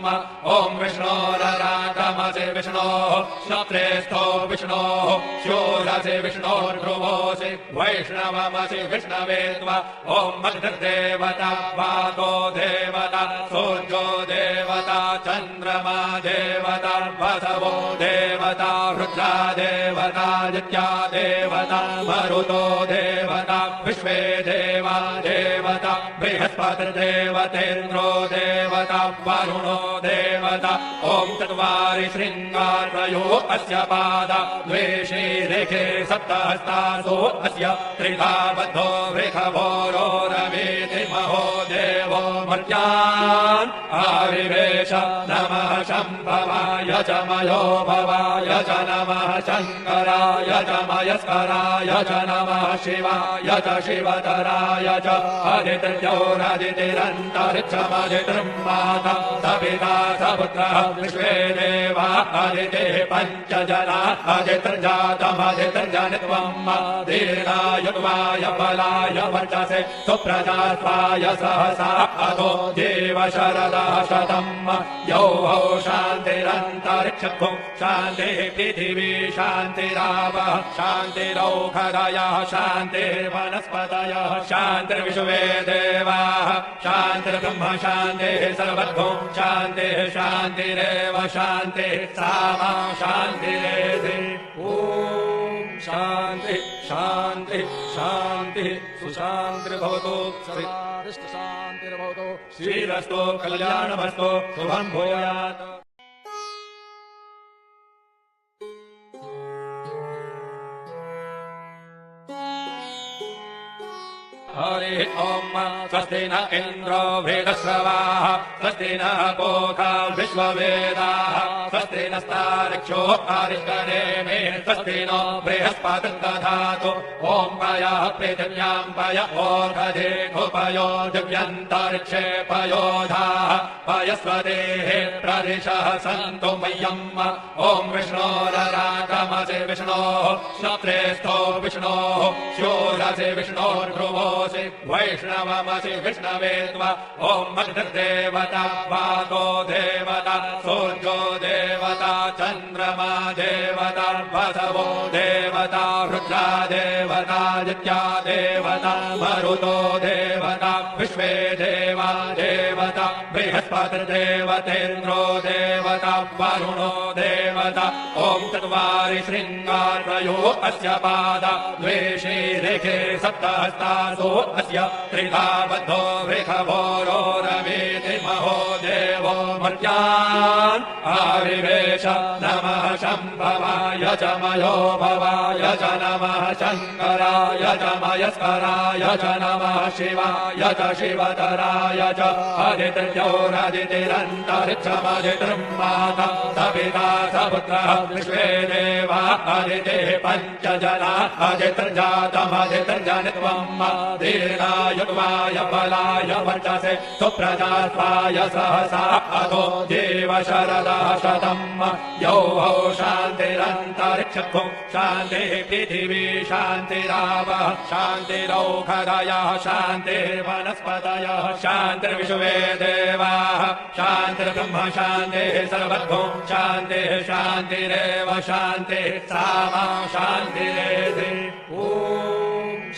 ॐ विष्णोररागमसि विष्णोः श्रोत्रेस्थो विष्णोः शूरसि विष्णोर्ध्रुवोऽसि वैष्णवमसि विष्णवे त्वा ॐ मग्निर्देवता वातो देवता सूर्यो देवता चन्द्रमा देवता वसवो देवता रुद्रा देवता आदित्या देवता मरुतो देवता विश्वे देवा देवता बृहस्पतिर्देवतेन्द्रो देवता वरुणो देवता ॐ चत्वारि शृङ्गारयो अस्य पादा द्वे शीरेखे सप्तहस्तासु अस्य त्रिधा बद्धो वृषभोरोरवीति महो देवो मर्त्यान् आविवेश नमः शम्भवाय च मयो भवाय च नमः शङ्कराय च मयस्कराय च नमः शिवाय च शिवतराय च अदितिर्योरदितिरन्तरिक्षमदितिर्माता सपिता सपुत्रः विश्वे देवा अदितिः पञ्चजना अदितिर्जातमदितिर्जनित्वम् दीर्घायुर्वाय बलाय वर्चसे सुप्रजास्वाय सहसा अधो जीव शरदः शतम् यौः शान्तिरन्तरिक्षभुः शान्तिः पृथिवी शान्तिरावः शान्तिरौषधयः शान्तिर्वनस्पतयः शान्तिर्विश्वे देवाः शान्तिर्ब्रह्म शान्तिः सर्वभुः शान्तिः शान्तिरेव शान्तिः सामा शान्तिरेधि ॐ शान्तिः शान्तिः शान्तिः सुशान्तिर्भवतु शान्तिर्भवतु श्रीरस्तु कल्याणमस्तु शुभम् भूयात् हरिः ओम् स्वस्ति न इन्द्रो वेदश्रवाः स्वस्ति न पूषा विश्ववेदाः स्वस्ति नस्तारिक्षो आरिष्करेमे स्वस्ति नो बृहस्पतिर्दधातु ॐ पयः पृथिव्याम् पय ओषधे घुपयो दिव्यन्तरिक्षे पयोधाः पयस्वतेः प्रदिशः सन्तु मह्यम् ॐ विष्णोररागमसि विष्णोः श्रोत्रेस्थो विष्णोः शूरसि विष्णोर्भ्रुवोऽसि वैष्णवमसि विष्णवे त्वा ॐ अग्निर्देवता वातो देवता सूर्यो देवता चन्द्रमा देवता वसवो देवता रुद्रा देवता दित्या देवता मरुतो देवता विश्वे देवा देवता बृहस्पतिर्देवतेन्द्रो देवता वरुणो देवता ॐ चत्वारि शृङ्गारयो अस्य पादा द्वे शीरेखे सप्तहस्तासो अस्य त्रिधा बद्धो वृषभोरो रवीति महो देवो मर्त्यान् आविवेश नमः शम्भवाय च मयो भवाय च नमः शङ्कराय च मयस्कराय च नमः शिवाय च शिवतराय च अदितिर्योरदितिरन्तरिक्षमदितिर्माता सपिता सपुत्रः विश्वे देवा अदितिः पञ्चजना अदितिर्जातमदितिर्जनित्वम् दीर्घायुर्वाय बलाय वर्चसे सुप्रजास्वाय सहसा अधो जीव शरदः शतम् यौः शान्तिरन्तरिक्षत्वं शान्तिः पृथिवी शान्तिरावः शान्तिरौषधयः शान्तिर्वनस्पतयः शान्तिर्विश्वे देवाः शान्तिर्ब्रह्म शान्तिः सर्वतो शान्तिः शान्तिरेव शान्तिः सामा शान्तिरेधि ॐ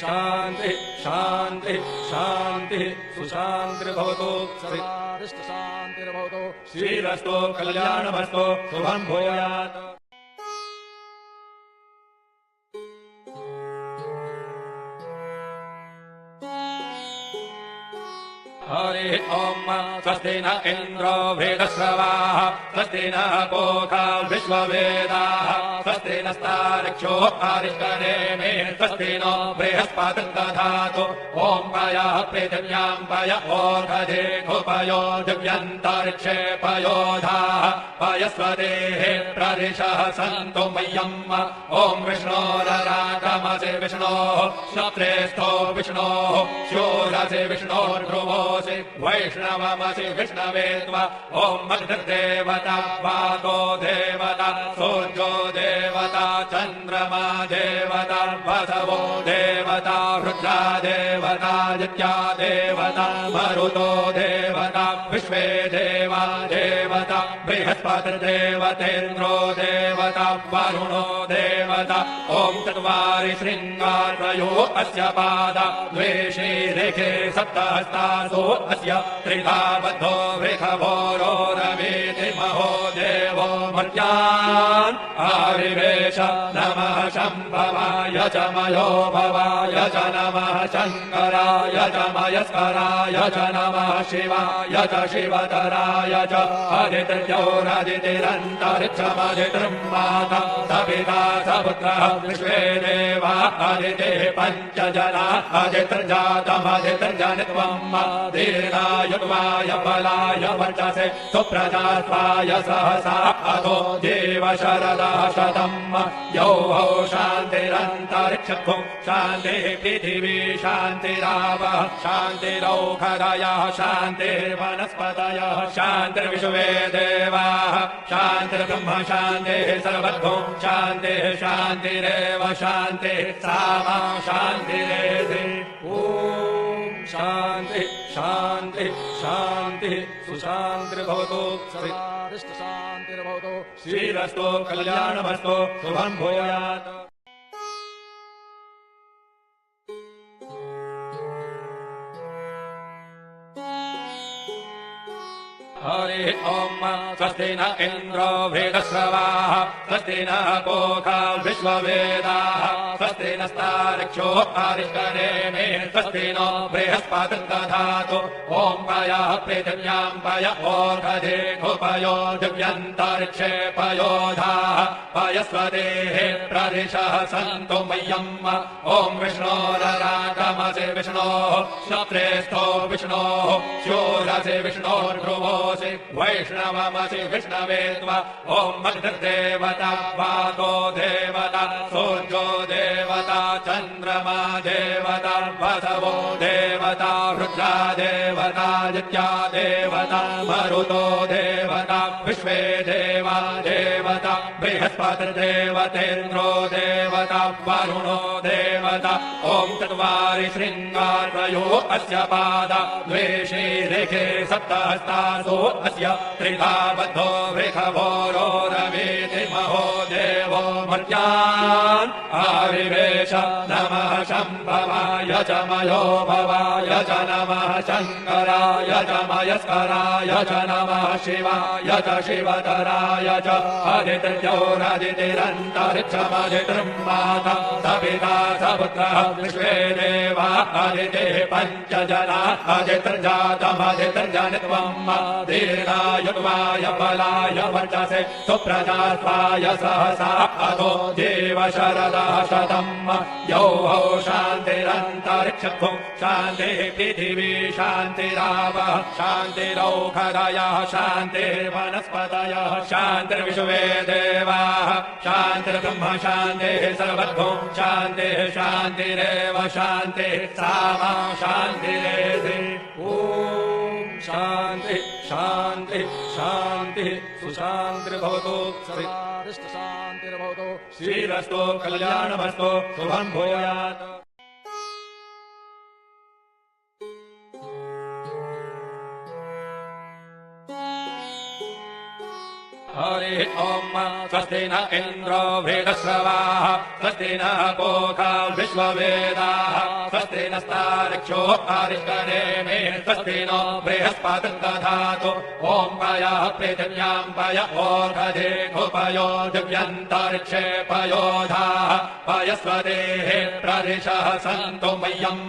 शान्तिः शान्तिः शान्तिः सुशान्तिर्भवतु शान्तिर्भवतु श्रीरस्तु कल्याणमस्तु शुभं भूयात् हरि ॐ स्वस्ति न इन्द्रो वेदश्रवाः स्वस्ति न पूषा विश्ववेदाः स्वस्ति नस्तारिक्षो आरिष्करेमे स्वस्ति नो बृहस्पतिर्दधातु ॐ पयः पृथिव्याम् पय ओषधे घुपयो दिव्यन्तरिक्षे पयोधाः पयस्वतेः प्रदिशः सन्तु मह्यम् ॐ विष्णोररागमसि विष्णोः श्रोत्रेस्थो विष्णोः शूरसि विष्णोर्भ्रुवोऽसि वैष्णवमसि विष्णवे त्वा ॐ अग्निर्देवता वातो देवता सूर्यो देवता चन्द्रमा देवता वसवो देवता रुद्रा देवता दित्या देवता मरुतो देवता विश्वे देवा देवता बृहस्पतिर्देवतेन्द्रो देवता वरुणो देवता ॐ चत्वारि शृङ्गारयो अस्य पादा द्वे शीरेखे सप्तहस्तासो अस्य त्रिधा बद्धो वृषभोरो रवीति महो देवो मर्त्यान् आविवेश नमः शम्भवाय च मयो भवाय च नमः शङ्कराय च मयस्कराय च नमः शिवाय च शिवतराय च अदितिर्योरदितिरन्तरिक्षमदितिर्माता सपिता सपुत्रः विश्वे देवा अदितिः पञ्चजना अदितिर्जातमदितिर्जनित्वम् दीर्घायुर्वाय बलाय वर्चसे सुप्रजास्वाय सहसा अधो जीव शरदः शतम् यौः शान्तिरन्तरिक्षत्वं शान्तिः पृथिवी शान्तिरावः शान्तिरौषधयः शान्तिर्वनस्पतयः शान्तिर्विश्वे देवाः शान्तिर्ब्रह्म शान्तिः सर्वतो शान्तिः शान्तिरेव शान्तिः सामा शान्तिरेधि ॐ शान्तिः शान्तिः शान्तिः सुशान्तिर्भवतु शान्तिर्भवतु श्रीरस्तु कल्याणमस्तु शुभं भूयात् हरि ॐ स्वस्ति न इन्द्रो वेदश्रवाः स्वस्ति न पूषा विश्ववेदाः स्वस्ति नस्तारिक्षो आरिष्करेमे स्वस्ति नो बृहस्पतिर्दधातु ॐ पयः पृथिव्याम् पय ओषधे घुपयो दिव्यन्तरिक्षे पयोधाः पयस्वतेः प्रदिशः सन्तु मह्यम् ॐ विष्णोररागमसि विष्णोः श्रोत्रेस्थो विष्णोः शूरसि विष्णोर्भ्रुवोऽसि ध्रुवोऽसि वैष्णवमसि विष्णवे त्वा ॐ अग्निर्देवता वातो देवता सूर्यो देवता चन्द्रमा देवता वसवो देवता रुद्रा देवता जित्या देवता मरुतो देवता विश्वे देवा देवता बृहस्पतिर्देवतेन्द्रो देवता वरुणो देवता ॐ चत्वारि शृङ्गारयो अस्य पादा द्वेषे रेखे सप्तहस्तासो अस्य त्रिधा बद्धो वृषभोरो रवीति महो देवो मर्त्यान् आविवेश नमः शम्भवाय च मयो भवाय च नमः शङ्कराय च मयस्कराय च नमः शिवाय च शिवतराय च अदितिर्जोरदितिरन्तरिक्षमदितिर्माता सपिता सपुत्रः विश्वे देवा अदितिः पञ्चजना अदितिर्जातमदितिर्जनित्वम् दीर्घायुर्वाय बलाय वर्चसे सुप्रजास्वाय सहसा अधो देव शरदः शतम् यौः शान्तिरन्तरिक्षभुं शान्तिः पृथिवी शान्तिरावः शान्तिरौषधयः शान्तिर्वनस्पतयः शान्तिर्विश्वे देवाः शान्तिर्ब्रह्म शान्तिः सर्वभुं शान्तिः शान्तिरेव शान्तिः सामा शान्तिरेधि ॐ शान्तिः शान्तिः शान्तिः सुशान्तिर्भवतु शान्तिर्भवतु श्रीरस्तु कल्याणमस्तु शुभं भूयात् हरि ॐ स्वस्ति न इन्द्रो वेदश्रवाः स्वस्ति न पूषा विश्ववेदाः स्वस्ति नस्तार्क्ष्यो अरिष्टनेमिः स्वस्ति नो बृहस्पतिर्दधातु ॐ पयः पृथिव्यां पय ओषधेऽपयो दिव्यन्तरिक्षे पयोधाः पयस्वतेः प्रदिशः सन्तु मह्यम्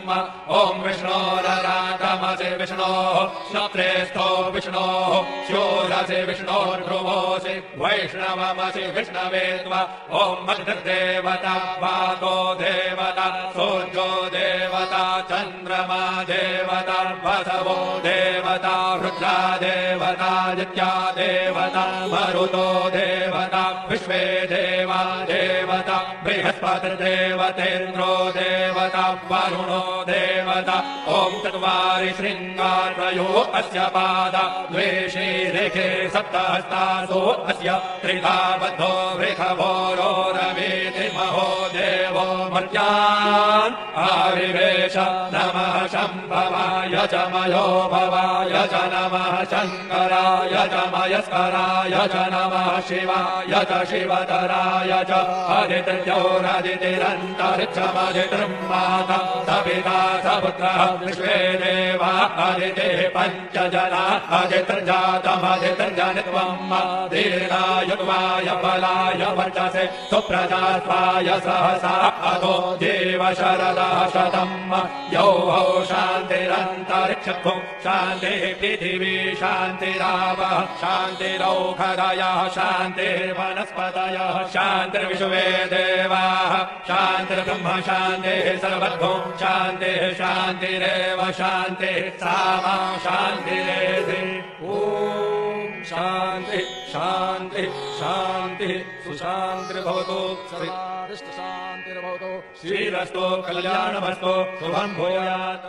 ॐ विष्णोररागमसि विष्णोः श्रोत्रेस्थो विष्णोः स्योरसि विष्णोर्ध्रुवोऽसि वैष्णवमसि विष्णवे त्वा ॐ अग्निर्देवता वातो देवता सूर्यो देवता चन्द्रमा देवता वसवो देवता रुद्रा देवता जित्या देवता मरुतो देवता विश्वे देवा देवता बृहस्पतिर्देवतेन्द्रो देवता वरुणो देवता ॐ चत्वारि शृङ्गारयो अस्य पादा द्वेषे रेखे सप्तहस्तासो अस्य त्रिधा बद्धो वृषभोरो रवीति महो देवो मर्त्यान् आविवेश नमः शम्भवाय च मयो भवाय च नमः शङ्कराय च मयस्कराय च नमः शिवाय च शिवतराय च अदितिर्जोरदितिरन्तरिक्षमदितिर्माता सपिता सपुत्रः विश्वे देवा अदितिः पञ्चजना अदितिर्जातमदितिर्जनित्वम् दीर्घायुर्वाय बलाय वर्चसे सुप्रजास्वाय सहसा अधो देव शरदः शतम् यौः शान्तिरन्तरिक्षभुं शान्तिः पृथिवी शान्तिरावः शान्तिरौषधयः शान्तिर्वनस्पतयः शान्तिर्विश्वे देवाः शान्तिर्ब्रह्म शान्तिः सर्वभुं शान्तिः शान्तिरेव शान्तिः सामा शान्तिरेधि ॐ शान्तिः शान्तिः शान्तिः सुशान्तिर्भवतु शान्तिर्भवतु श्रीरस्तु कल्याणमस्तु शुभं भूयात्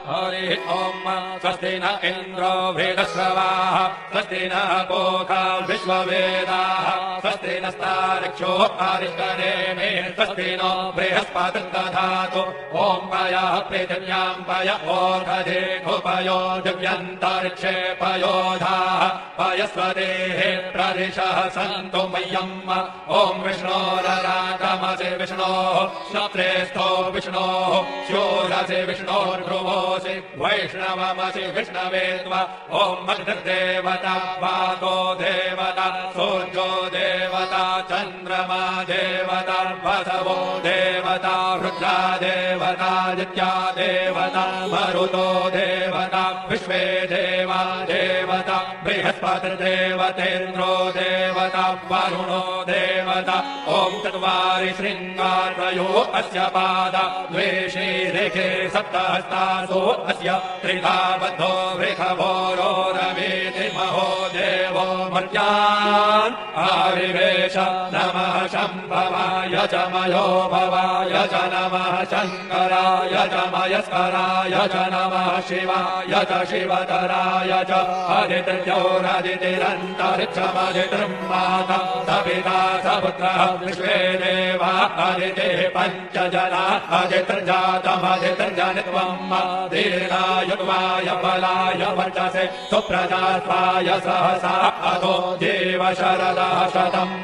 हरि ॐ स्वस्ति न इन्द्रो वेदश्रवाः स्वस्ति न पूषा विश्ववेदाः स्वस्ति नस्तार्क्ष्यो अरिष्टनेमिः स्वस्ति नो बृहस्पतिर्दधातु ॐ पयः पृथिव्यां पय ओषधेऽपयो दिव्यन्तरिक्षे पयोधाः पयस्वतेः प्रदिशः सन्तु मह्यम् ॐ विष्णोररागमसि विष्णोः श्रोत्रेस्थो विष्णोः स्योरसि विष्णोर्ध्रुवोऽसि वैष्णवमसि विष्णवे त्वा ॐ अग्निर्देवता वातो देवता सूर्यो देवता चन्द्रमा देवता वसवो देवता रुद्रा देवता जित्या देवता मरुतो देवता विश्वे देवा देवता बृहस्पतिर्देवतेन्द्रो देवता वरुणो देवता ॐ चत्वारि शृङ्गारयो अस्य पादा द्वे शीरेखे सप्तहस्तासो अस्य त्रिधा बद्धो वृषभोरो रवीति महो देवो मर्त्यान् आविवेश नमः शम्भवाय च मयो भवाय च नमः शङ्कराय च मयस्कराय च नमः शिवाय च शिवतराय च अदितिर्योरदितिरन्तरिक्षमदितिर्माता सपिता सपुत्रः विश्वे देवा अदितिः पञ्चजना अदितिर्जातमदितिर्जनित्वम् दीर्घायुर्वाय बलाय वर्चसे सुप्रजात्वाय सहसा अतो जीव शरदः शतम्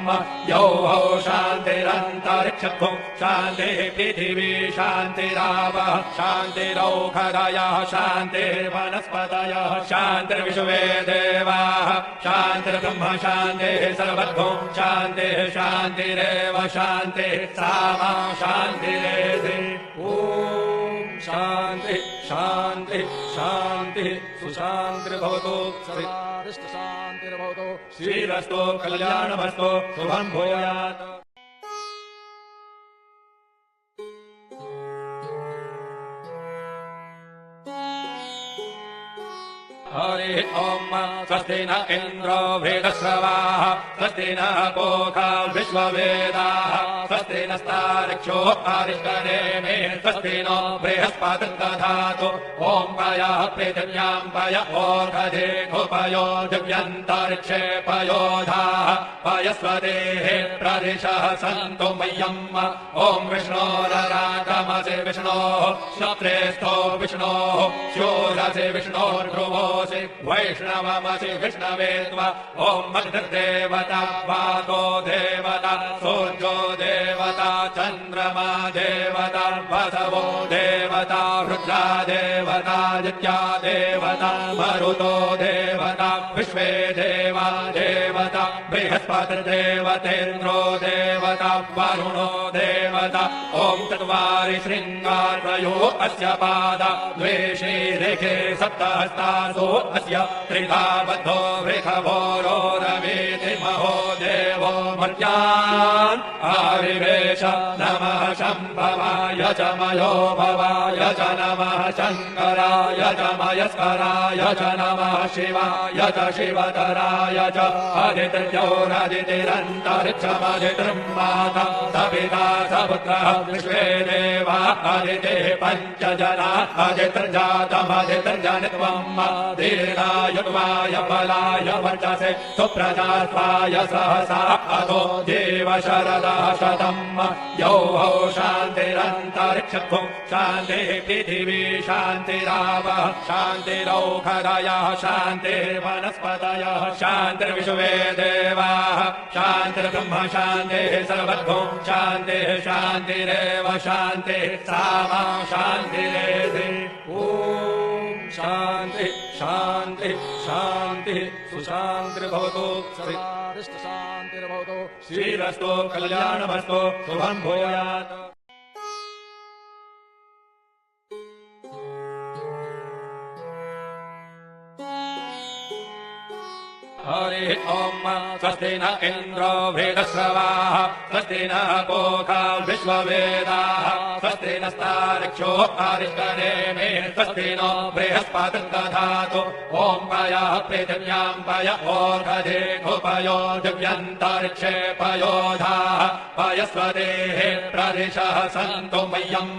यौः शान्तिरन्तरिक्षभुः शान्तिः पृथिवी शान्तिरावः शान्तिरौषधयः शान्तिर्वनस्पतयः शान्तिर्विश्वे देवाः शान्तिर्ब्रह्म शान्तिः सर्वभूः शान्तिः शान्तिरेव शान्तिः सामा शान्तिरेधि ॐ शान्तिः शान्तिः शान्तिः सुशान्तिर्भवतु शान्तिर्भवतु श्रीरस्तु कल्याणमस्तु शुभं भूयात् हरि ॐ स्वस्ति न इन्द्रो वेदश्रवाः स्वस्ति न पूषा विश्ववेदाः स्वस्ति नस्तार्क्ष्यो अरिष्टनेमिः स्वस्ति नो बृहस्पतिर्दधातु ॐ पयः पृथिव्यां पय ओषधेऽपयो दिव्यन्तरिक्षे पयोधाः पयस्वतेः प्रदिशः सन्तु मह्यम् ॐ विष्णोररागमसि विष्णोः श्रोत्रेस्थो विष्णोः शूरसि विष्णोर्ध्रुवो वैष्णवमसि विष्णवे त्वा ॐ अग्निर्देवता वातो देवता सूर्यो देवता चन्द्रमा देवता वसवो देवता रुद्रा देवता नित्या देवता मरुतो देवता विश्वे देवा देवता बृहस्पतिर्देवतेन्द्रो देवता वरुणो देवता ॐ चत्वारि शृङ्गारयो अस्य पादा द्वे शीरेखे सप्तहस्तासो अस्य त्रिधा बद्धो वृषभोरो रवीति महो देवो मर्त्यान् आविवेश नमः शम्भवाय च मयो भवाय च नमः शङ्कराय च मयस्कराय च नमः शिवाय च शिवतराय च अदितिर्योरदितिरन्तरिक्षमदितिर्माता सपिता सपुत्रः विश्वे देवा अदितिः पञ्चजना अदितिर्जातमदितिर्जनित्वम् दीर्घायुर्वाय बलाय वर्चसे सुप्रजात्वाय सहसा अतो जीव शरदः शतम् यौः शान्तिरन्तरिक्षभुः शान्तिः पृथिवी शान्तिरावः शान्तिरौषधयः शान्तिर्वनस्पतयः शान्तिर्विश्वे देवाः शान्तिर्ब्रह्म शान्तिः सर्वभूः शान्तिः शान्तिरेव शान्तिः सामा शान्तिरेधि ॐ शान्तिः शान्तिः शान्तिः सुशान्तिर्भवतु शान्तिर्भवतु श्रीरस्तु कल्याणमस्तु शुभं भूयात् हरि ॐ स्वस्ति न इन्द्रो वेदश्रवाः स्वस्ति न पूषा विश्ववेदाः स्वस्ति नस्तार्क्ष्यो अरिष्टनेमिः स्वस्ति नो बृहस्पतिर्दधातु ॐ पयः पृथिव्यां पय ओषधेऽपयो दिव्यन्तरिक्षे पयोधाः पयस्वतेः प्रदिशः सन्तु मह्यम्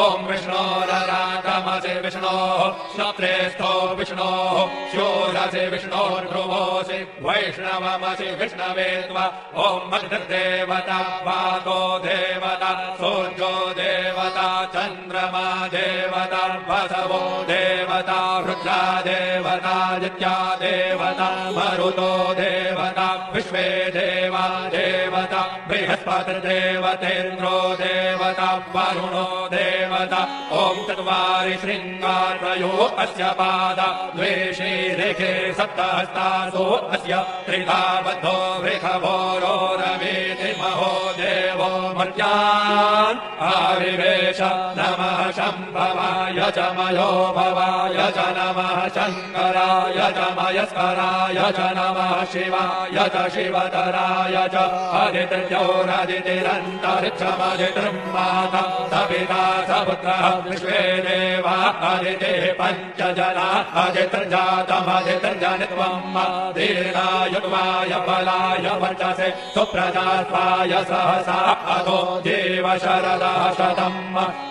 ॐ विष्णोररागमसि विष्णोः श्रोत्रेस्थो विष्णोः शूरसि विष्णोर्ध्रुवो वैष्णवमसि विष्णवे त्वा ॐ अग्निर्देवता वातो देवता सूर्यो देवता चन्द्रमा देवता वसवो देवता रुद्रा देवता नित्या देवता मरुतो देवता विश्वे देवा देवता बृहस्पतिर्देवतेन्द्रो देवता वरुणो देवता ॐ चत्वारि शृङ्गारयो अस्य पादा द्वे शीरेखे सप्तहस्तासो अस्य त्रिधा बद्धो वृषभोरो रवीति महो देवो मर्त्यान् आविवे हरिवेश नमः शम्भवाय च मयो भवाय च नमः शङ्कराय च मयस्कराय च नमः शिवाय च शिवतराय च अदितिर्जोरदितिरन्तरिक्षमदितिर्माता सविता सपुत्रः विश्वे देवा अदितिः पञ्चजना अदितिर्जातमदितिर्जनित्वम् दीर्घायुर्वाय बलाय वर्चसे सुप्रजात्वाय सहसा अधो जीव शरदः शतम्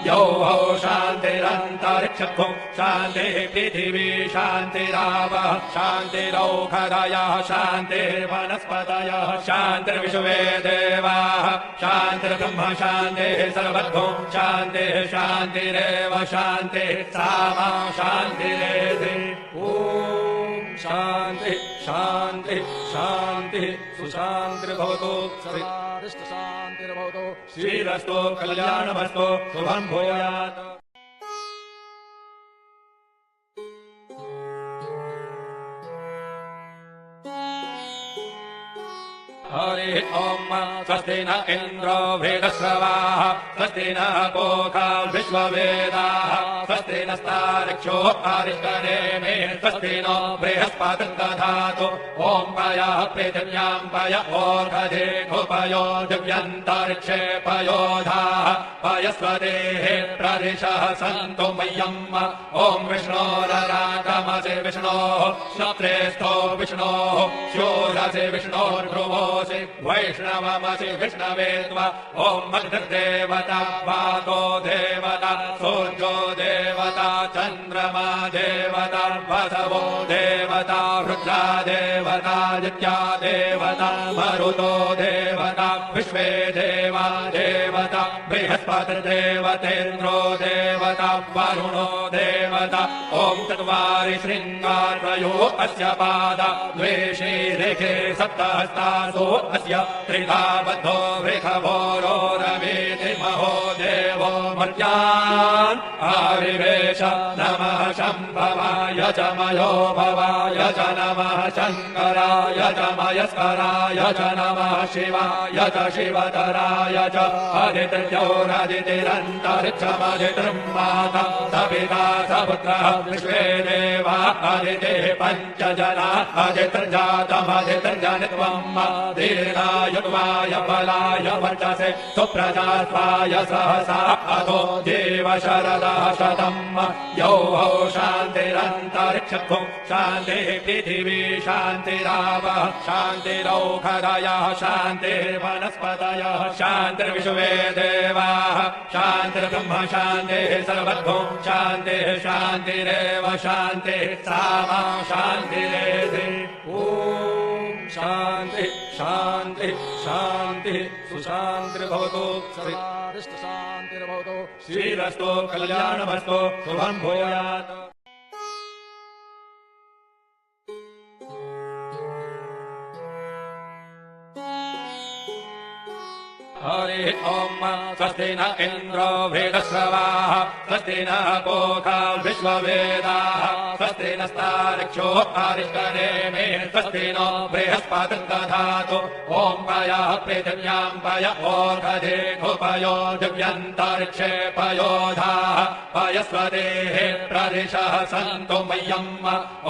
यौः शान्तिरन्तरिक्षभुं शान्तिः पृथिवी शान्तिरावः शान्तिरौषधयः शान्तिर्वनस्पतयः शान्तिर्विश्वे देवाः शान्तिर्ब्रह्म शान्तिः सर्वभूं शान्तिः शान्तिरेव शान्तिः सामा शान्तिरेधि ॐ शान्ति शान्ति शान्तिः सुशान्तिर्भवतु शान्तिर्भवतु श्रीरस्तु कल्याणमस्तु शुभं भूयात् हरि ओम स्वस्ति न इन्द्रो वेदश्रवाः स्वस्ति न पूषा विश्ववेदाः स्वस्ति नस्तार्क्ष्यो अरिष्टनेमिः स्वस्ति नो बृहस्पतिर्दधातु ॐ पयः पृथिव्यां पय ओषधीभुपयो दिव्यन्तरिक्षे पयोधाः पयस्वदेः प्रदिशः सन्तु मह्यम् ॐ विष्णोररागमसि विष्णोः श्रोत्रेस्थो विष्णोः शूरसि विष्णोर्ध्रुवोऽसि वैष्णवमसि विष्णवे त्वा ॐ अग्निर्देवता वातो देवता सूर्यो देवता चन्द्रमा देवता वसवो देवता रुद्रा देवता आदित्या देवता मरुतो देवता विश्वे देवा देवता बृहस्पतिर्देवतेन्द्रो देवता वरुणो देवता ॐ चत्वारि शृङ्गारयो अस्य पादा द्वे शीरेखे सप्तहस्तासु अस्य त्रिधा बद्धो वृषभोरो रवीति महो देवो मर्त्यान् आविवेश नमः शम्भवाय च मयो भवाय च नमः शङ्कराय च मयस्कराय च नमः शिवाय च शिवतराय च अदितिर्जोरदितिरन्तरिक्षमदितिर्माता सविता सपुत्रः विश्वे देवा अदितिः पञ्चजना अदितिर्जातमदितिर्जनित्वम् दीर्घायुर्वाय बलाय वर्चसे सुप्रजात्वाय सहसा अधो जीव शरदः शतम् यौः शान्तिरन्तरिक्षभुं शान्तिः पृथिवी शान्तिरावः शान्तिरौषधयः शान्तिर्वनस्पतयः शान्तिर्विश्वे देवाः शान्तिर्ब्रह्म शान्तिः सर्वभूं शान्तिः शान्तिरेव शान्तिः सामा शान्तिरेधि ॐ शान्ति शान्ति शान्तिः सुशान्तिर्भवतु शान्तिर्भवतु श्रीरस्तु कल्याणमस्तु शुभं भूयात् हरि ओम स्वस्ति न इन्द्रो वेदश्रवाः स्वस्ति न पूषा विश्ववेदाः स्वस्ति नस्तार्क्ष्यो अरिष्टनेमिः स्वस्ति नो बृहस्पतिर्दधातु ॐ पयः पृथिव्यां पय ओषधीभुपयो दिव्यन्तरिक्षे पयोधाः पयस्वदेः प्रदिशः सन्तु मह्यम्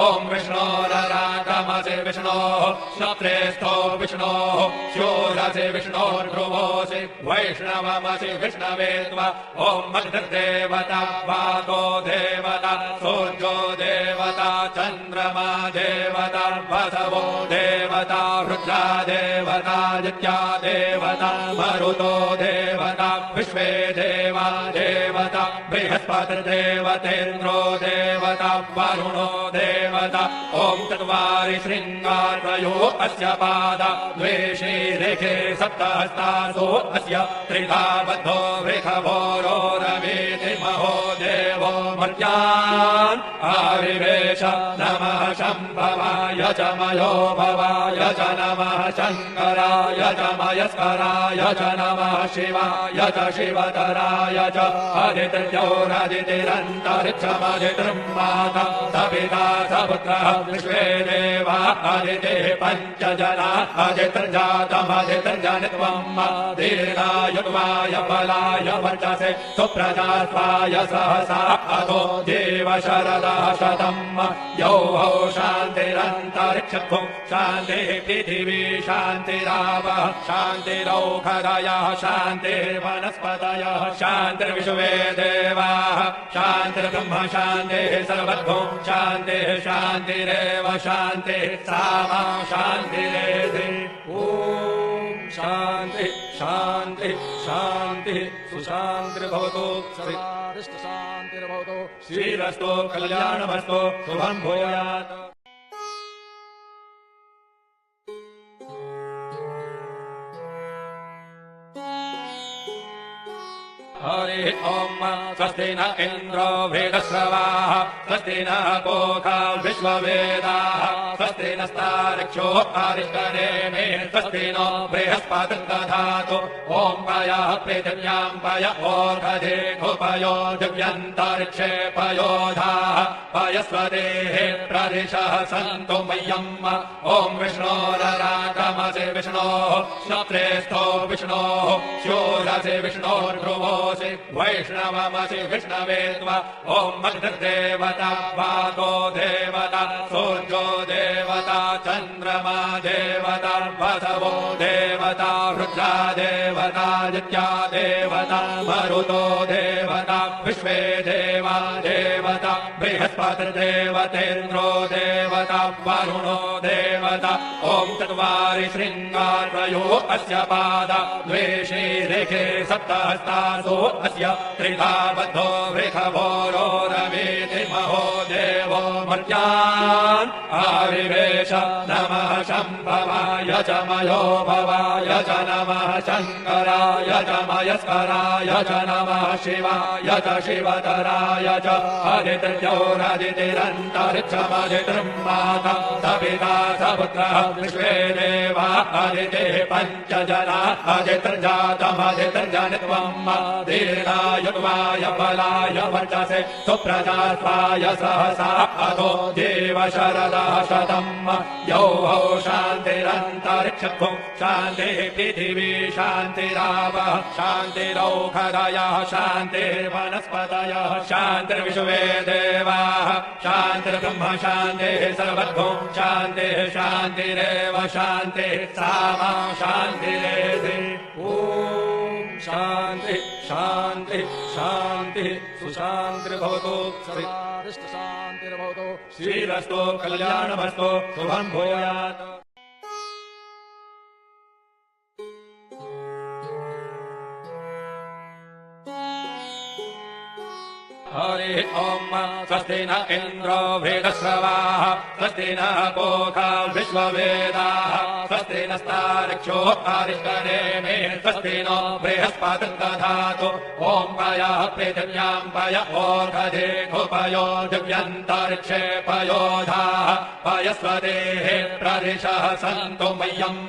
ॐ विष्णोररागमसि विष्णोः श्रोत्रेस्थो विष्णोः शूरसि विष्णोर्ध्रुवोऽसि वैष्णवमसि विष्णवे त्वा ॐ अग्निर्देवता वातो देवता सूर्यो देवता चन्द्रमा देवता वसवो देवता रुद्रा देवता आदित्या देवता मरुतो देवता विश्वे देवा देवता बृहस्पतिर्देवतेन्द्रो देवता वरुणो देवता ॐ चत्वारि शृङ्गारयो अस्य पादा द्वे शीरेखे सप्तहस्तासु अस्य त्रिधा बद्धो वृषभोरो रवीति महो देवो देवो मर्त्यान् आविवेश नमः शम्भवाय च मयो भवाय च नमः शङ्कराय च मयस्कराय च नमः शिवाय च शिवतराय च अदितिर्योरदितिरन्तरिक्षमदितिर्माता सपिता सपुत्रः विश्वे देवा अदितिः पञ्चजना अदितिर्जातमदितिर्जनित्वम् दीर्घायुर्वाय बलाय वर्चसे सुप्रजास्वाय सहसा अधो देव शरदः शतम् यौः शान्तिरन्तरिक्षभुं शान्तिः पृथिवी शान्तिरावः शान्तिरौषधयः शान्तिर्वनस्पतयः शान्तिर्विश्वे देवाः शान्तिर्ब्रह्म शान्तिः सर्वभुं शान्तिः शान्तिरेव शान्तिः सामा शान्तिरेधि ॐ शान्तिः शान्तिः शान्तिः सुशान्तिर्भवतु शान्तिर्भवतु श्रीरस्तु कल्याणमस्तु शुभं भूयात् हरि ओम स्वस्ति न इन्द्रो वेदश्रवाः स्वस्ति न पूषा विश्ववेदाः स्वस्ति नस्तार्क्ष्यो अरिष्टनेमिः स्वस्ति नो बृहस्पतिर्दधातु ॐ पयः पृथिव्यां पय ओषधेऽपयो दिव्यन्तरिक्षे पयोधाः पयस्वदेः प्रदिशः सन्तु मह्यम् ॐ विष्णोररागमसि विष्णोः श्रोत्रेस्थो विष्णोः शूरसि विष्णोर्ध्रुवोऽसि वैष्णवमसि विष्णवे त्वा ॐ अग्निर्देवता वातो देवता सूर्यो देवता चन्द्रमा देवता वसवो देवता रुद्रा देवता आदित्या देवता मरुतो देवता विश्वे देवा देवता बृहस्पतिर्देवतेन्द्रो देवता वरुणो देवता ॐ चत्वारि शृङ्गारयो अस्य पादा द्वे शीरेखे सप्तहस्तासु अस्य त्रिधा बद्धो वृषभोरोरवीति महो देवो मर्त्यान् आविवेश नमः शम्भवाय च मयो भवाय च नमः शङ्कराय च मयस्कराय च नमः शिवाय च शिवतराय च अदितिर्योरदितिरन्तरिक्षमदितिर्माता सपिता सपुत्रः विश्वे देवा अदितिः पञ्चजना अदितिर्जातमदितिर्जनित्वम् दीर्घायुर्वाय बलाय वर्चसे सुप्रजास्वाय सहसा अधो देव शरदः शतम् यौः शान्तिरन्तरिक्षभुं शान्तिः पृथिवी शान्तिरावः शान्तिरौषधयः शान्तिर्वनस्पतयः शान्तिर्विश्वे देवाः शान्तिर्ब्रह्म शान्तिः सर्वभुं शान्तिः शान्तिरेव शान्तिः सामा शान्तिरेधि ॐ शान्तिः शान्तिः शान्तिः सुशान्तिर्भवतु शान्तिर्भवतु श्रीरस्तु कल्याणमस्तु शुभं भूयात् हरि ओम स्वस्ति न इन्द्रो वेदश्रवाः स्वस्ति न पूषा विश्ववेदाः स्वस्ति नस्तार्क्ष्यो अरिष्टनेमिः स्वस्ति नो बृहस्पतिर्दधातु ॐ पयः पृथिव्यां पय ओषधेऽपयो दिव्यन्तरिक्षे पयोधाः पयस्वदेः प्रदिशः सन्तु मह्यम्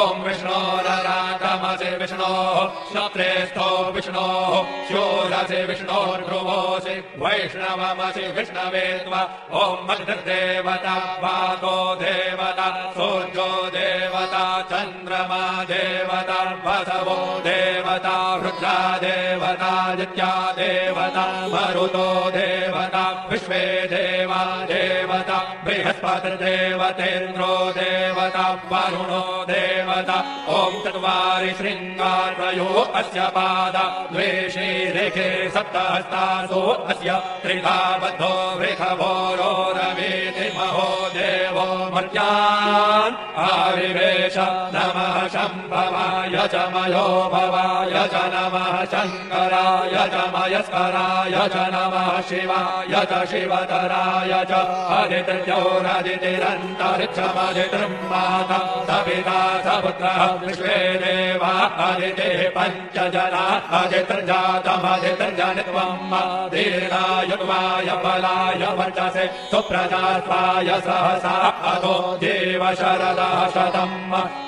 ॐ विष्णोररागमसि विष्णोः श्रोत्रेस्थो विष्णोः शूरसि विष्णोर्ध्रुवोऽसि वैष्णवमसि विष्णवे त्वा ॐ अग्निर्देवता वातो देवता सूर्यो देवता चन्द्रमा देवता वसवो देवता रुद्रा देवता आदित्या देवता मरुतो देवता विश्वे देवा देवता बृहस्पतिर्देवतेन्द्रो देवता वरुणो देवता ॐ चत्वारि शृङ्गारयो अस्य पादा द्वे शीरेखे सप्तहस्तासु अस्य त्रिधा बद्धो वृषभोरोरवीति महो देवो मर्त्यान् आविवेश नमः शम्भवाय च मयो भवाय च नमः शङ्कराय च मयस्कराय च नमः शिवाय च शिवतराय च अदितिर्यो आदितिरन्तरिक्षमधितृम्माता सपिता सपुत्रः विश्वे देवा आदिते पञ्चजना अजितृजातमजितृजनित्वम् दीर्घायुर्वाय बलाय वर्चसे सुप्रजास्वाय सहसा अधो जीव शरदः शतम्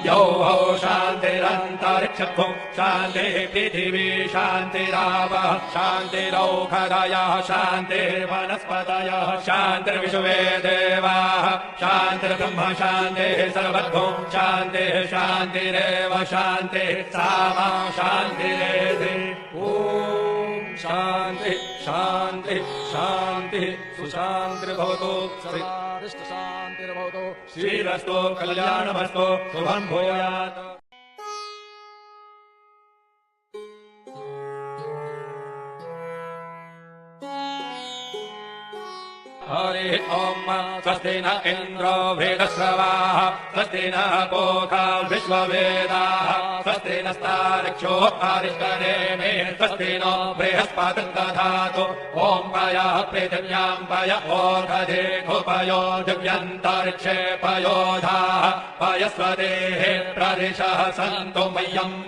यौः शान्तिरन्तरिक्षभुं शान्तिः पृथिवी शान्तिरावः शान्तिरौषधयः शान्तिर्वनस्पतयः शान्तिर्विश्वे देवाः शान्तिर्ब्रह्म शान्तिः सर्वभुं शान्तिः शान्तिरेव शान्तिः सामा शान्तिरेधि ॐ शान्तिः शान्तिः शान्तिः सुशान्तिर्भवतु शान्तिर्भवतु श्रीरस्तु कल्याणमस्तु शुभं भूयात् हरि ओम स्वस्ति न इन्द्रो वृद्धश्रवाः स्वस्ति न पूषा विश्ववेदाः स्वस्ति नस्तार्क्ष्यो अरिष्टनेमिः स्वस्ति नो बृहस्पतिः दधातु ॐ पयः पृथिव्यां पय ओषधीः दिव्यन्तरिक्षे पयोधाः पयस्वदेः प्रदिशः सन्तु मह्यम्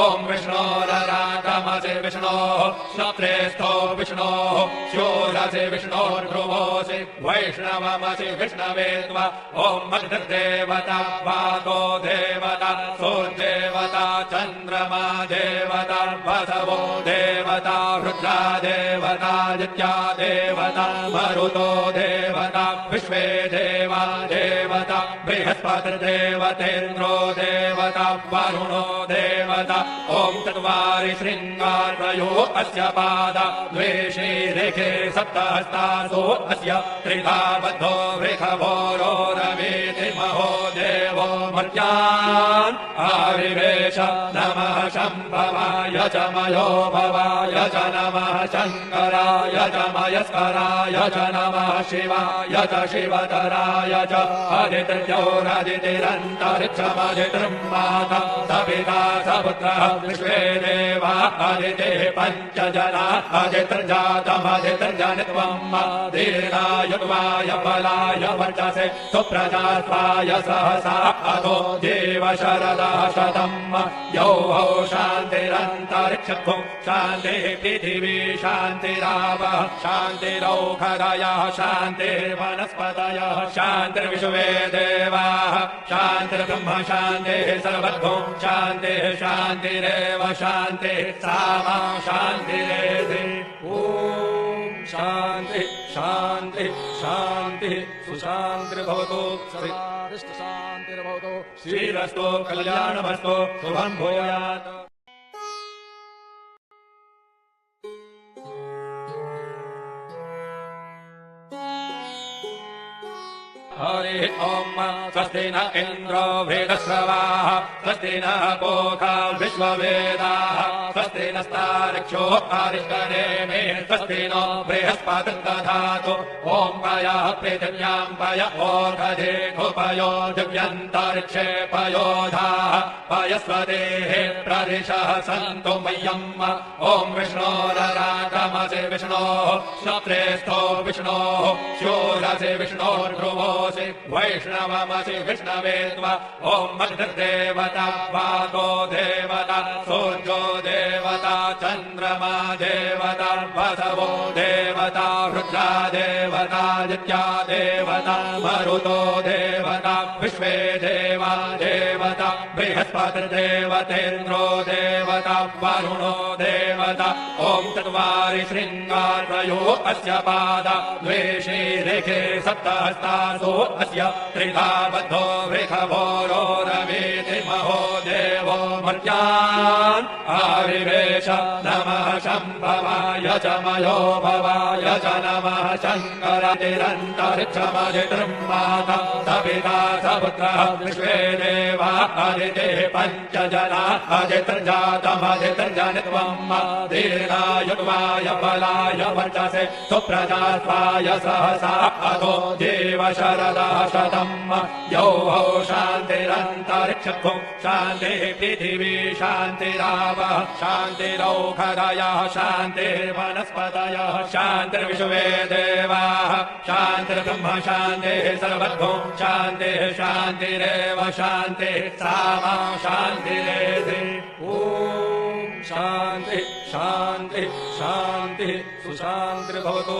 ॐ विष्णोररागमसि विष्णोः श्रोत्रेस्थो विष्णोः शूरसि विष्णोर्ध्रुवोऽसि वैष्णवमसि विष्णवे त्वा ॐ अग्निर्देवता वातो देवता सूर्यदेवता चन्द्रमा देवता वसवो देवता रुद्रा देवता नित्या देवता मरुतो देवता विश्वे देवा देवता बृहस्पतिर्देवतेन्द्रो देवता वरुणो देवता ॐ चत्वारि शृङ्गारयो अस्य पादा द्वे शीरेखे सप्तहस्तासो अस्य त्रिधा बद्धो वृषभो रवीति महो देवो मर्त्यान् आविवेश नमः शम्भवाय च मयो भवाय च नमः शङ्कराय च मयस्कराय च नमः शिवाय च शिवतराय च अदितिर्योरदितिरन्तरिक्षमधितृम्माता सपिता सपुत्रः विश्वे देवा आदिते पञ्चजना अजितृजातमजितृजनित्वम् दीर्घायुर्वाय बलाय वर्चसे सुप्रजास्वाय सहसा अधो जीव शरदः शतम् यौः शान्तिरन्तरिक्षभुं शान्तिः पृथिवी शान्तिरावः शान्तिरौषधयः शान्तिर्वनस्पतयः शान्तिर्विश्वे देवाः शान्तिर्ब्रह्म शान्तिः सर्वभुं शान्तिः शान्तिरेव शान्तिः सामा शान्तिरेधि ॐ शान्तिः शान्तिः शान्तिः सुशान्तिर्भवतु शान्तिर्भवतु श्रीरस्तु कल्याणमस्तु शुभं भूयात् हरि ओम स्वस्ति न इन्द्रो वृद्धश्रवाः स्वस्ति न पूषा विश्ववेदाः स्वस्ति नस्तार्क्ष्यो अरिष्टनेमिः स्वस्ति नो बृहस्पतिः दधातु ॐ पयः पृथिव्यां पय ओषधीः दिव्यन्तरिक्षे पयोधाः पयस्वदेः प्रदिशः सन्तु मह्यम् ॐ विष्णोररागमसि विष्णोः श्रोत्रेस्थो विष्णोः शूरसि विष्णोर्ध्रुवोऽसि वैष्णवमसि विष्णवे त्वा ॐ अग्निर्देवता वातो देवता सूर्यो देवता चन्द्रमा देवता वसवो देवता रुद्रा देवता नित्या देवता मरुतो देवता विश्वे देवा देवता बृहस्पतिर्देवतेन्द्रो देवता वरुणो देवता ॐ चत्वारि शृङ्गारयो अस्य पादा द्वे शीरेखे सप्तहस्तासो अस्य त्रिधा बद्धो वृषभो रवीति महो देवो मर्त्यान् आविवेश नमः शम्भवाय च मयो भवाय च नमः शङ्करादिरन्तरिक्षमधितृम्माता सपिता सपुत्रः विश्वे देवा आदिते पञ्चजना अजितृजातमजितृजनित्वम् दीर्घायुर्वाय बलाय वर्चसे सुप्रजास्वाय सहसा अधो जीव शरदः शतम् यौः शान्तिरन्तरिक्षभुं शान्तिः पृथिवी शान्तिरावः शान्तिरौषधयः शान्तिर्वनस्पतयः शान्तिर्विश्वे देवाः शान्तिर्ब्रह्म शान्तिः सर्वभूत शान्तिः शान्तिरेव शान्तिः सामा शान्तिरेधि ॐ शान्ति शान्ति शान्तिः सुशान्तिर्भवतु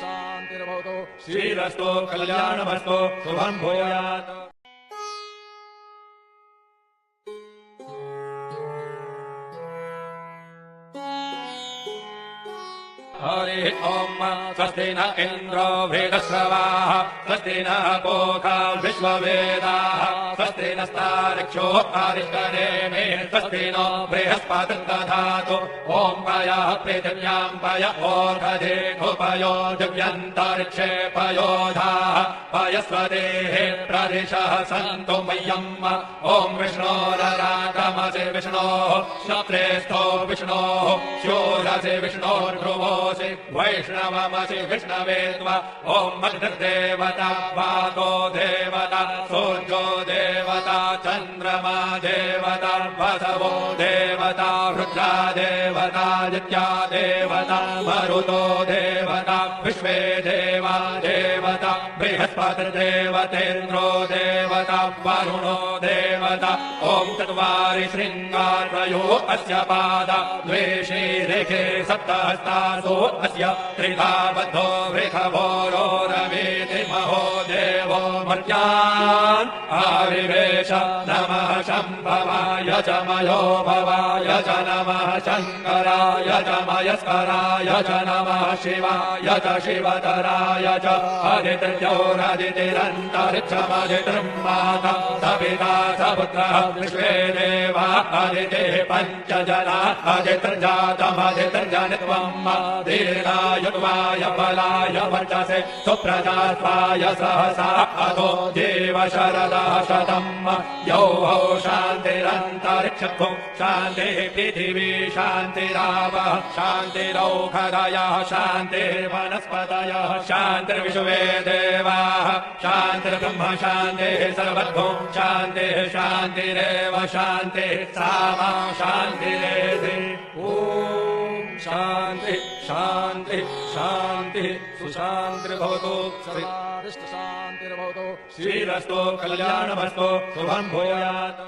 शान्तिर्भवतु श्रीरस्तु कल्याणमस्तु शुभं भूयात् हरि ओम स्वस्ति न इन्द्रो वेदश्रवाः स्वस्ति न पूषा विश्ववेदाः स्वस्ति नस्तार्क्ष्यो अरिष्टनेमिः स्वस्ति नो बृहस्पतिर्दधातु ॐ पयः पृथिव्यां पय ओषधेऽनुपयो दिव्यन्तरिक्षे पयोधाः पयस्वदेः प्रदिशः सन्तु मह्यम् ॐ विष्णोररागमसि विष्णोः श्रोत्रेस्थो विष्णोः शूरसि विष्णोर्ध्रुवो वैष्णवमसि विष्णवे त्वा ॐ अग्निर्देवता वातो देवता सूर्यो देवता चन्द्रमा देवता वसवो देवता रुद्रा देवता नित्या देवता मरुतो देवता विश्वे देवा देवता बृहस्पतिर्देवतेन्द्रो देवता वरुणो देवता ॐ चत्वारि शृङ्गारयो अस्य पादा द्वे शीरेखे सप्तहस्तासु अस्य त्रिधा बद्धो वृषभोरो रवीति महो देवो मर्त्यान् आविवेश नमः शम्भवाय च मयो भवाय च नमः शङ्कराय च मयस्कराय च नमः शिवाय च शिवतराय च अदितिर्योरदितिरन्तरिक्षमदितिर्माता सविता सपुत्रः विश्वे देवा अदितिः पञ्चजना अदितिर्जातमदितिर्जनित्वम् दीर्घायुर्वाय बलाय वर्चसे सुप्रजात्वाय सहसा अधो जीव शरदः शतम् यौः शान्तिरन्तरिक्षभुः शान्तिः पृथिवी शान्तिरावः शान्तिरौषधयः शान्तिर्वनस्पतयः शान्तिर्विश्वे देवाः शान्तिर्ब्रह्म शान्तिः सर्वभूत शान्तिः शान्तिरेव शान्तिः सामा शान्तिरेधि ॐ शान्ति शान्ति शान्तिः सुशान्तिर्भवतु शान्तिर्भवतु श्रीरस्तु कल्याणमस्तु शुभं भूयात्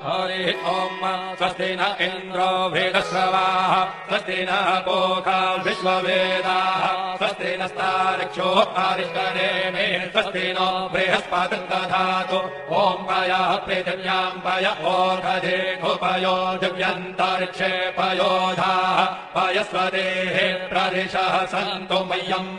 हरि ओम स्वस्ति न इन्द्रो वेदश्रवाः स्वस्ति न पूषा विश्ववेदाः स्वस्ति नस्तार्क्ष्यो अरिष्टनेमिः स्वस्ति नो बृहस्पतिर्दधातु ॐ पयः पृथिव्यां पय ओषधेऽनुपयो दिव्यन्तरिक्षे पयोधाः पयस्वदेः प्रदिशः सन्तु मह्यम्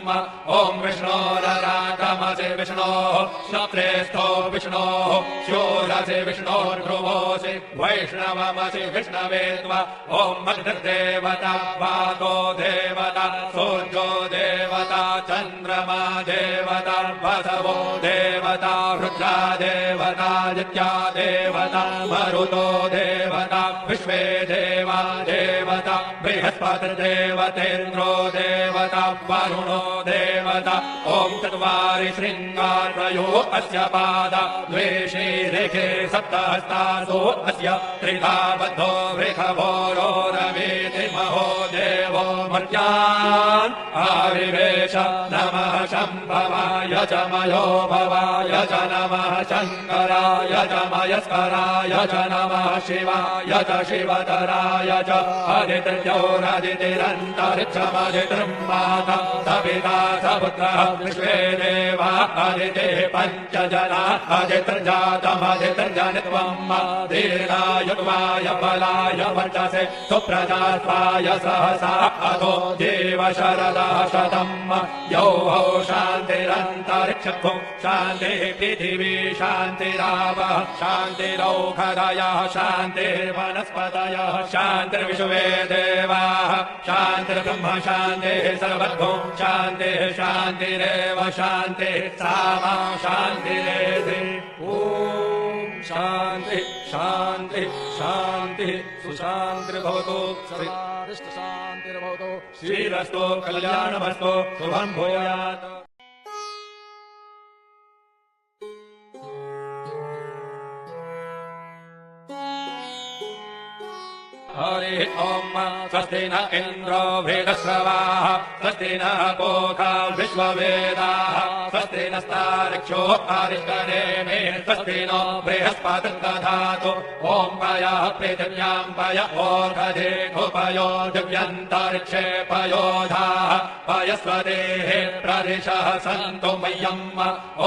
ॐ विष्णोररागमसि विष्णोः श्रोत्रेस्थो विष्णोः शूरसि विष्णोर्ध्रुवो वैष्णवमसि विष्णवे त्वा ॐ अग्निर्देवता वातो देवता सूर्यो देवता चन्द्रमा देवता वसवो देवता रुद्रा देवता नित्या देवता मरुतो देवता विश्वे देवा देवता बृहस्पतिर्देवतेन्द्रो देवता वरुणो देवता ॐ चत्वारि शृङ्गारयो अस्य पादा द्वे शीरेखे सप्तहस्तासु अस्य त्रिधा बद्धो वृषभोरो रवीति महो देवो मर्त्यान् आविवेश नमः शम्भवाय च मयो भवाय च नमः शङ्कराय च मयस्कराय च नमः शिवाय च शिवतराय च अदितिर्योरदितिरन्तरिक्षमदितिर्माता सविता सपुत्रः विश्वे देवा अदितिः पञ्चजना अदितिर्जातमदितिर्जनित्वम् दीर्घायुर्वाय बलाय वर्चसे सुप्रजात्वाय सहसा अधो जीव शरदः शतम् यौः शान्तिरन्तरिक्षभुः शान्तिः पृथिवी शान्तिरावः शान्तिरौषधयः शान्तिर्वनस्पतयः शान्तिर्विश्वे देवाः शान्तिर्ब्रह्म शान्तिः सर्वभूत शान्तिः शान्तिरेव शान्तिः सामा शान्तिरेधि ॐ शान्ति शान्ति शान्तिः सुशान्तिर्भवतु शान्तिर्भवतु श्रीरस्तु कल्याणमस्तु शुभं भूयात्। ॐ स्वस्ति न इन्द्रो वेदश्रवाः स्वस्ति न पूषा विश्ववेदाः स्वस्ति नस्तार्क्ष्यो आरिष्टनेमे स्वस्ति नो बृहस्पतिर्दधातु ॐ पयः पृथिव्यां पय ओर्धेघुपयो दिव्यन्तरिक्षे पयोधाः पयस्वदेः प्रदिशः सन्तु मह्यम्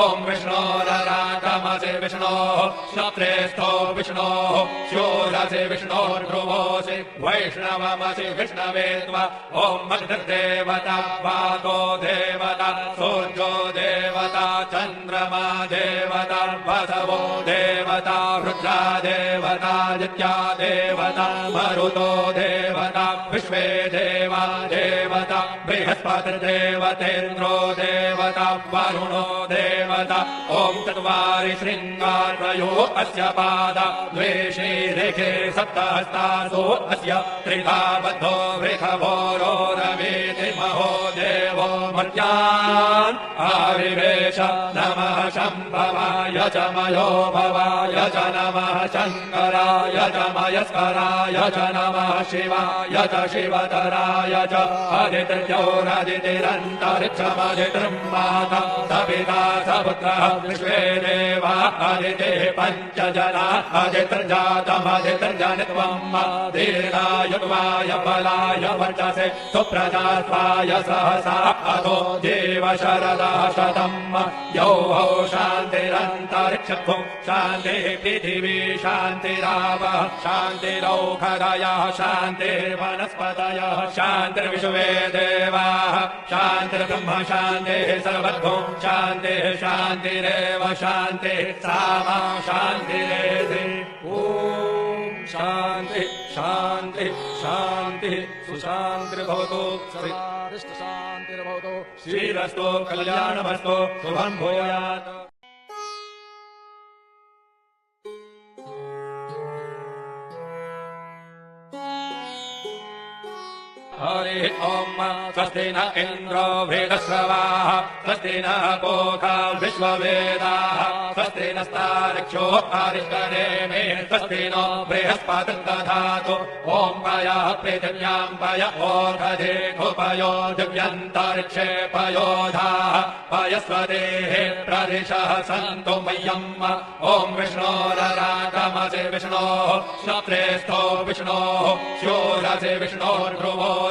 ॐ विष्णोररागमसि विष्णोः श्रोत्रेस्थो विष्णोः शूरसि विष्णोर्ध्रुवोऽसि वैष्णवमसि विष्णवे त्वा ॐ अग्निर्देवता वातो देवता सूर्यो देवता चन्द्रमा देवता वसवो देवता रुद्रा देवता नित्या देवता मरुतो देवता विश्वे देवा देवता बृहस्पतिर्देवतेन्द्रो देवता वरुणो देवता ॐ चत्वारि शृङ्गारयो अस्य पादा द्वे शीरेखे सप्तहस्तासो अस्य त्रिधा बद्धो वृषभोरो रवीति महो देवो मर्त्यान् आविवेश नमः शम्भवाय च मयो भवाय च नमः शङ्कराय च मयस्कराय च नमः शिवाय च शिवतराय च अदितिर्योरदितिरन्तरिक्षमदितिर्माता सविता सपुत्रः विश्वे देवा अदितिः पञ्चजना अदितिर्जातमदितिर्जनित्वम् दीर्घायुर्वाय बलाय वर्चसे सुप्रजास्वाय सहसा अधो जीव शरदः शतम् यौः शान्तिरन्तरिक्षत्वं शान्तिः पृथिवी शान्तिरावः शान्तिरौषधयः शान्तिर्वनस्पतयः शान्तिर्विश्वे देवाः शान्तिर्ब्रह्म शान्तिः सर्वभूं शान्तिः शान्तिरेव शान्तिः सामा शान्तिरेधि ॐ शान्ति शान्ति शान्तिः सुशान्तिर्भवतु शान्तिर्भवतु श्रीरस्तु कल्याणमस्तु शुभं भूयात् हरि ॐ स्वस्ति न इन्द्रो वेदश्रवाः स्वस्ति न पूषा विश्ववेदाः स्वस्ति नस्तार्क्ष्यो आरिष्टनेमे स्वस्ति नो बृहस्पतिर्दधातु ॐ पयः पृथिव्यां पय ओर्धेघुपयो दिव्यन्तरिक्षे पयोधाः पयस्वदेः प्रदिशः सन्तु मह्यम् ॐ विष्णोररागमसि विष्णोः श्रोत्रेस्थो विष्णोः शूरसि विष्णोर्ध्रुवोऽसि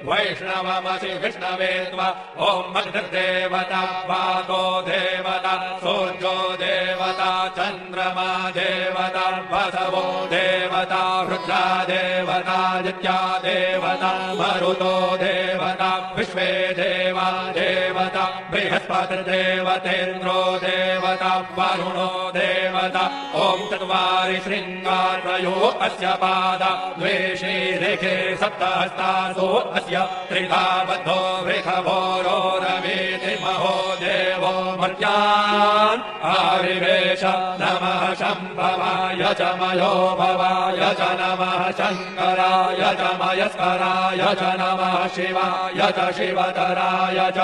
वैष्णवमसि विष्णवे त्वा ॐ अग्निर्देवता वातो देवता सूर्यो देवता चन्द्रमा देवता वसवो देवता रुद्रा देवता नित्या देवता मरुतो देवता विश्वे देवा देवता बृहस्पतिर्देवतेन्द्रो देवता वरुणो देवता ॐ चत्वारि शृङ्गारयो अस्य पादा द्वे शीरेखे सप्तहस्तासो अस्य त्रिधा बद्धो वृषभोरो रवीति महो देवो मर्त्यान् आविवेश नमः शम्भवाय च मयो भवाय च नमः शङ्कराय च मयस्कराय च नमः शिवाय च शिवतराय च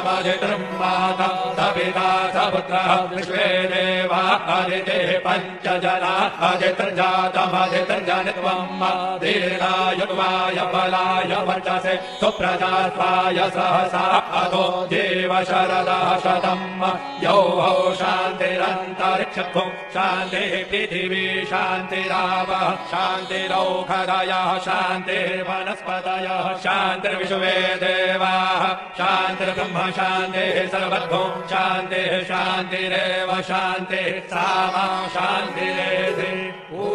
अदितिर्योरदितिरन्तरिक्षमदितिर्माता सविता सपुत्रः विश्वे देवा अदितिः पञ्चजना अदितिर्जातमदितिर्जनित्वम् दीर्घायुर्वाय बलाय वर्चसे सुप्रजास्वाय सहसा अधो जीव शरदः शतम् यौः शान्तिरन्तरिक्षत्वं शान्तिः पृथिवी शान्तिरावः शान्तिरौषधयः शान्तिर्वनस्पतयः शान्तिर्विश्वे देवाः शान्तिर्ब्रह्म शान्तिः सर्वभूं शान्तिः शान्तिरेव शान्तिः सामा शान्तिरेधि ॐ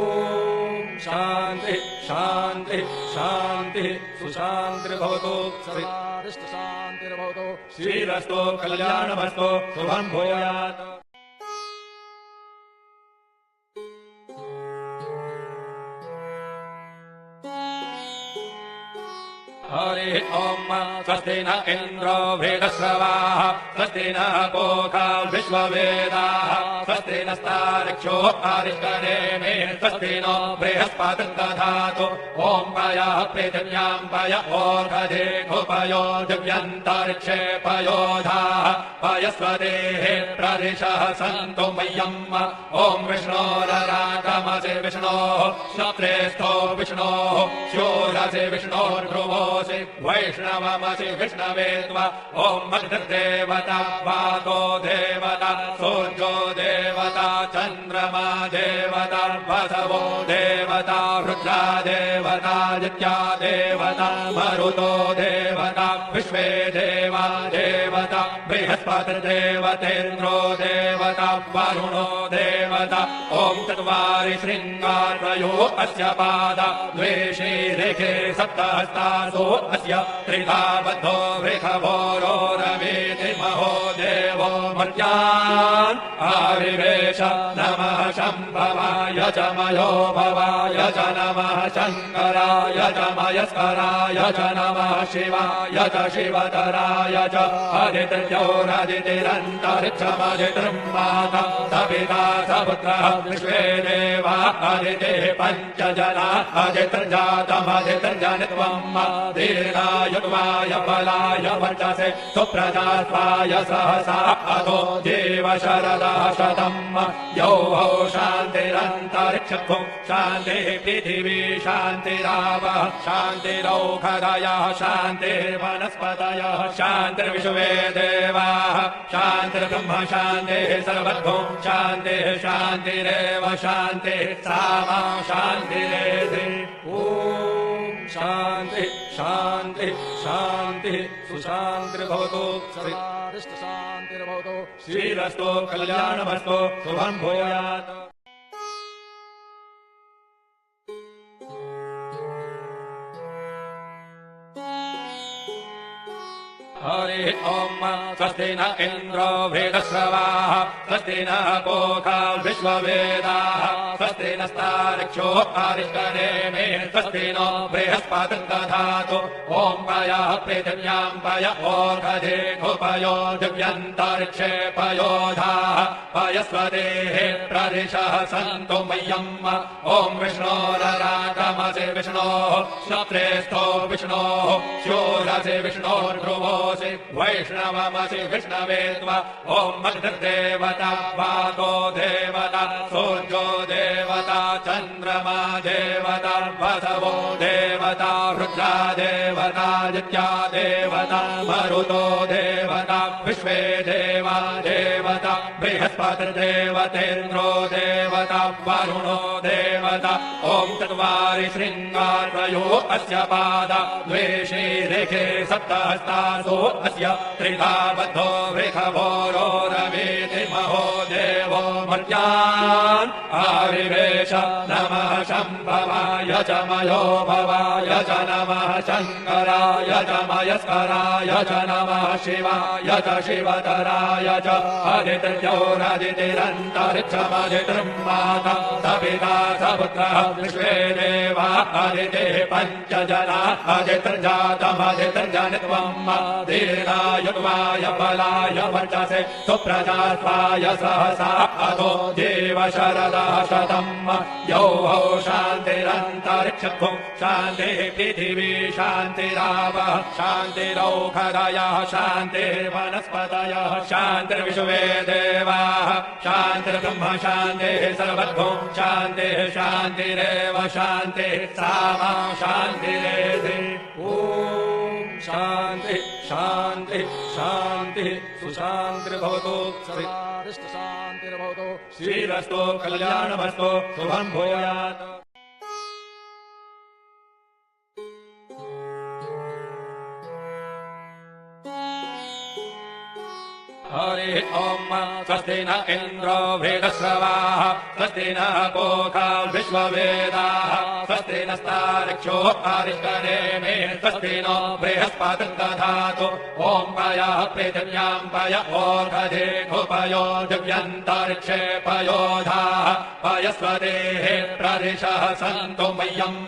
शान्ति शान्ति शान्तिः सुशान्तिर्भवतु शान्तिर्भवतु श्रीरस्तु कल्याणमस्तु शुभं भूयात् हरि ओम स्वस्ति न इन्द्रो वेदश्रवाः स्वस्ति न पूषा विश्ववेदाः स्वस्ति नस्तार्क्ष्यो अरिष्टनेमिः स्वस्ति नो बृहस्पतिर्दधातु ॐ पयः पृथिव्यां पय ओषधेऽपयो दिव्यन्तरिक्षे पयोधाः पयस्वदेः प्रदिशः सन्तु मह्यम् ॐ विष्णोररागमसि विष्णोः श्रोत्रेस्थो विष्णोः शूरसि विष्णोर्ध्रुवोऽसि वैष्णवमसि विष्णवे त्वा ॐ अग्निर्देवता वातो देवता सूर्यो देवता चन्द्रमा देवता वसवो देवता रुद्रा देवता दित्या देवता मरुतो देवता विश्वे देवा देवता बृहस्पतिर्देवतेन्द्रो देवता वरुणो देवता ॐ चत्वारि शृङ्गारयो अस्य पादा द्वे शीरेखे सप्तहस्तासो अस्य त्रिधा बद्धो वृषभोरो रवीति महो देवो मर्त्यान् आविवेश नमः शम्भवाय च मयो भवाय च नमः शङ्कराय च मयस्कराय च नमः शिवाय च शिवतराय च अदितिर्योरदितिरन्तरिक्षमदितिर्माता सपिता सपुत्रः विश्वे देवा अदितिः पञ्चजना अदितिर्जातमदितिर्जनित्वम् दीर्घायुर्वाय बलाय वर्चसे सुप्रजात्वाय सहसा अतो जीव शरदः शतम् यौः शान्तिरन्तरिक्षत्वं शान्तिः पृथिवी शान्तिरावः शान्तिरौषधयः शान्तिर्वनस्पतयः शान्तिर्विश्वे देवाः शान्तिर्ब्रह्म शान्तिः सर्वभौम शान्तिः शान्तिरेव शान्तिः सामा शान्तिरेधि ॐ शान्ति शान्ति शान्तिः सुशान्तिर्भवतु शान्तिर्भवतु श्रीरस्तु कल्याणमस्तु शुभं भूयात् हरि ओम स्वस्ति न इन्द्रो वेदश्रवाः स्वस्ति न पूषा विश्ववेदाः स्वस्ति नस्तार्क्ष्यो अरिष्टनेमिः स्वस्ति नो बृहस्पतिर्दधातु ॐ पयः पृथिव्यां पय ओषधेऽपयो दिव्यन्तरिक्षे पयोधाः पयस्वदेः प्रदिशः सन्तु मह्यम् ॐ विष्णोररागमसि विष्णोः श्रोत्रेस्थो विष्णोः शूरसि विष्णोर्ध्रुवोऽसि वैष्णवमसि विष्णवे त्वा ॐ अग्निर्देवता वातो देवता सूर्यो देवता चन्द्रमा देवता वसवो देवता रुद्रा देवता दित्या देवता मरुतो देवता विश्वे देवा देवता बृहस्पतिर्देवतेन्द्रो देवता वरुणो देवता ॐ चत्वारि शृङ्गारयो अस्य पादा द्वे शीरेखे सप्तहस्तासो अस्य त्रिधा बद्धो वृषभोरो रवीति महो देवो मर्त्यान् आविवेश नमः शम्भवाय च मयो भवाय च नमः शङ्कराय च मयस्कराय च नमः शिवाय च शिवतराय च अदितिर्योरदितिरन्तरिक्षमदितिर्माता सपिता सपुत्रः विश्वे देवा अदितिः पञ्चजना अदितिर्जातमदितिर्जनित्वम् दीर्घायुर्वाय बलाय वर्चसे सुप्रजात्वाय सहसा अतो जीव शरदः शतम् यौः शान्तिरन्तरिक्षत्वं शान्तिः पृथिवी शान्तिरावः शान्तिरौषधयः शान्तिर्वनस्पतयः शान्तिर्विश्वे देवाः शान्तिर्ब्रह्म शान्तिः सर्वभौम शान्तिः शान्तिरेव शान्तिः सामा शान्तिरेधि ॐ शान्ति शान्ति शान्तिः सुशान्तिर्भवतु शान्तिर्भवतु श्रीरस्तु कल्याणमस्तु शुभं भूयात् हरि ओम स्वस्ति न इन्द्रो वेदश्रवाः स्वस्ति न पूषा विश्ववेदाः स्वस्ति नस्तार्क्ष्यो अरिष्टनेमिः स्वस्ति नो बृहस्पतिर्दधातु ॐ पयः पृथिव्यां पय ओषधेऽपयो दिव्यन्तरिक्षे पयोधाः पयस्वदेः प्रदिशः सन्तु मह्यम्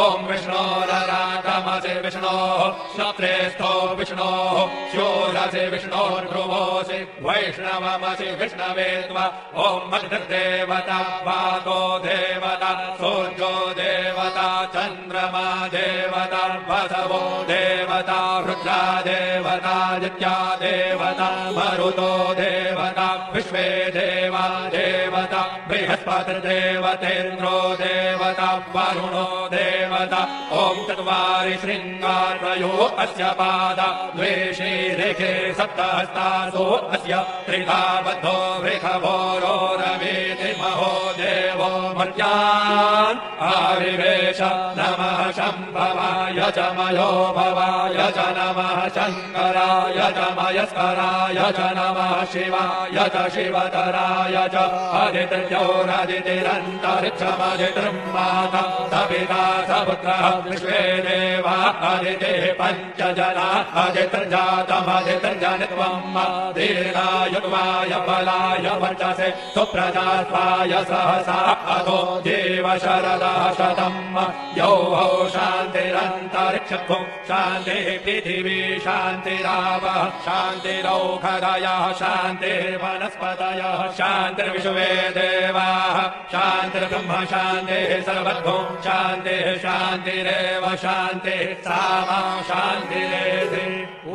ॐ विष्णोररागमसि रमसि विष्णोः श्रोत्रेस्थो विष्णोः शूरसि विष्णोर्भ्रुवोऽसि वैष्णवमसि विष्णवे त्वा ॐ अग्निर्देवता वातो देवता सूर्यो देवता चन्द्रमा देवता वसवो देवता रुद्रा देवता नित्या देवता मरुतो देवता विश्वे देवा देवता बृहस्पतिर्देवतेन्द्रो देवता वरुणो देवता ॐ चत्वारि शृङ्गारयो अस्य पादा द्वे शीरेखे सप्तहस्तासो अस्य त्रिधा बद्धो वृषभोरो रवीति महो देवो मर्त्यान् आविवेश नमः शम्भवाय च मयो भवाय च नमः शङ्कराय च मयस्कराय च नमः शिवाय च शिवतराय च अदितिर्योरदितिरन्तरिक्षमदितिर्माता सपिता सपुत्रः विश्वे देवा अदितिः पञ्चजना अदितिर्जातमदितिर्जनित्वम् दीर्घायुर्वाय बलाय वर्चसे सुप्रजात्वाय सहसा अधो जीव शरदः शतम् यौः शान्तिरन्तरिक्षत्वं शान्तिः पृथिवी शान्तिरावः शान्तिरौषधयः शान्तिर्वनस्पतयः शान्तिर्विश्वे देवाः शान्तिर्ब्रह्म शान्तिः सर्वभूं शान्तिः शान्तिरेव शान्तिः सामा शान्तिरेधि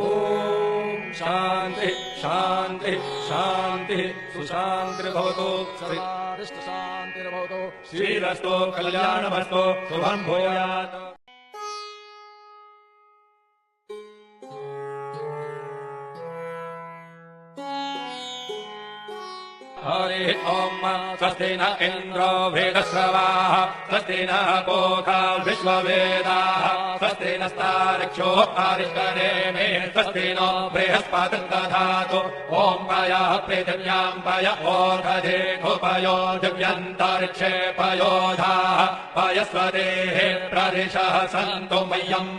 ॐ शान्तिः शान्तिः शान्तिः सुशान्तिर्भवतु शान्तिर्भवतु श्रीरस्तु कल्याणमस्तु शुभं भूयात् हरि ॐ स्वस्ति न इन्द्रो वेदश्रवाः स्वस्ति न पूषा विश्ववेदाः स्वस्ति नस्तार्क्ष्यो अरिष्टनेमिः स्वस्ति नो बृहस्पतिर्दधातु ॐ पयः पृथिव्यां पय ओषधेऽपयो दिव्यन्तरिक्षे पयोधाः पयस्वदेः प्रदिशः सन्तु मह्यम्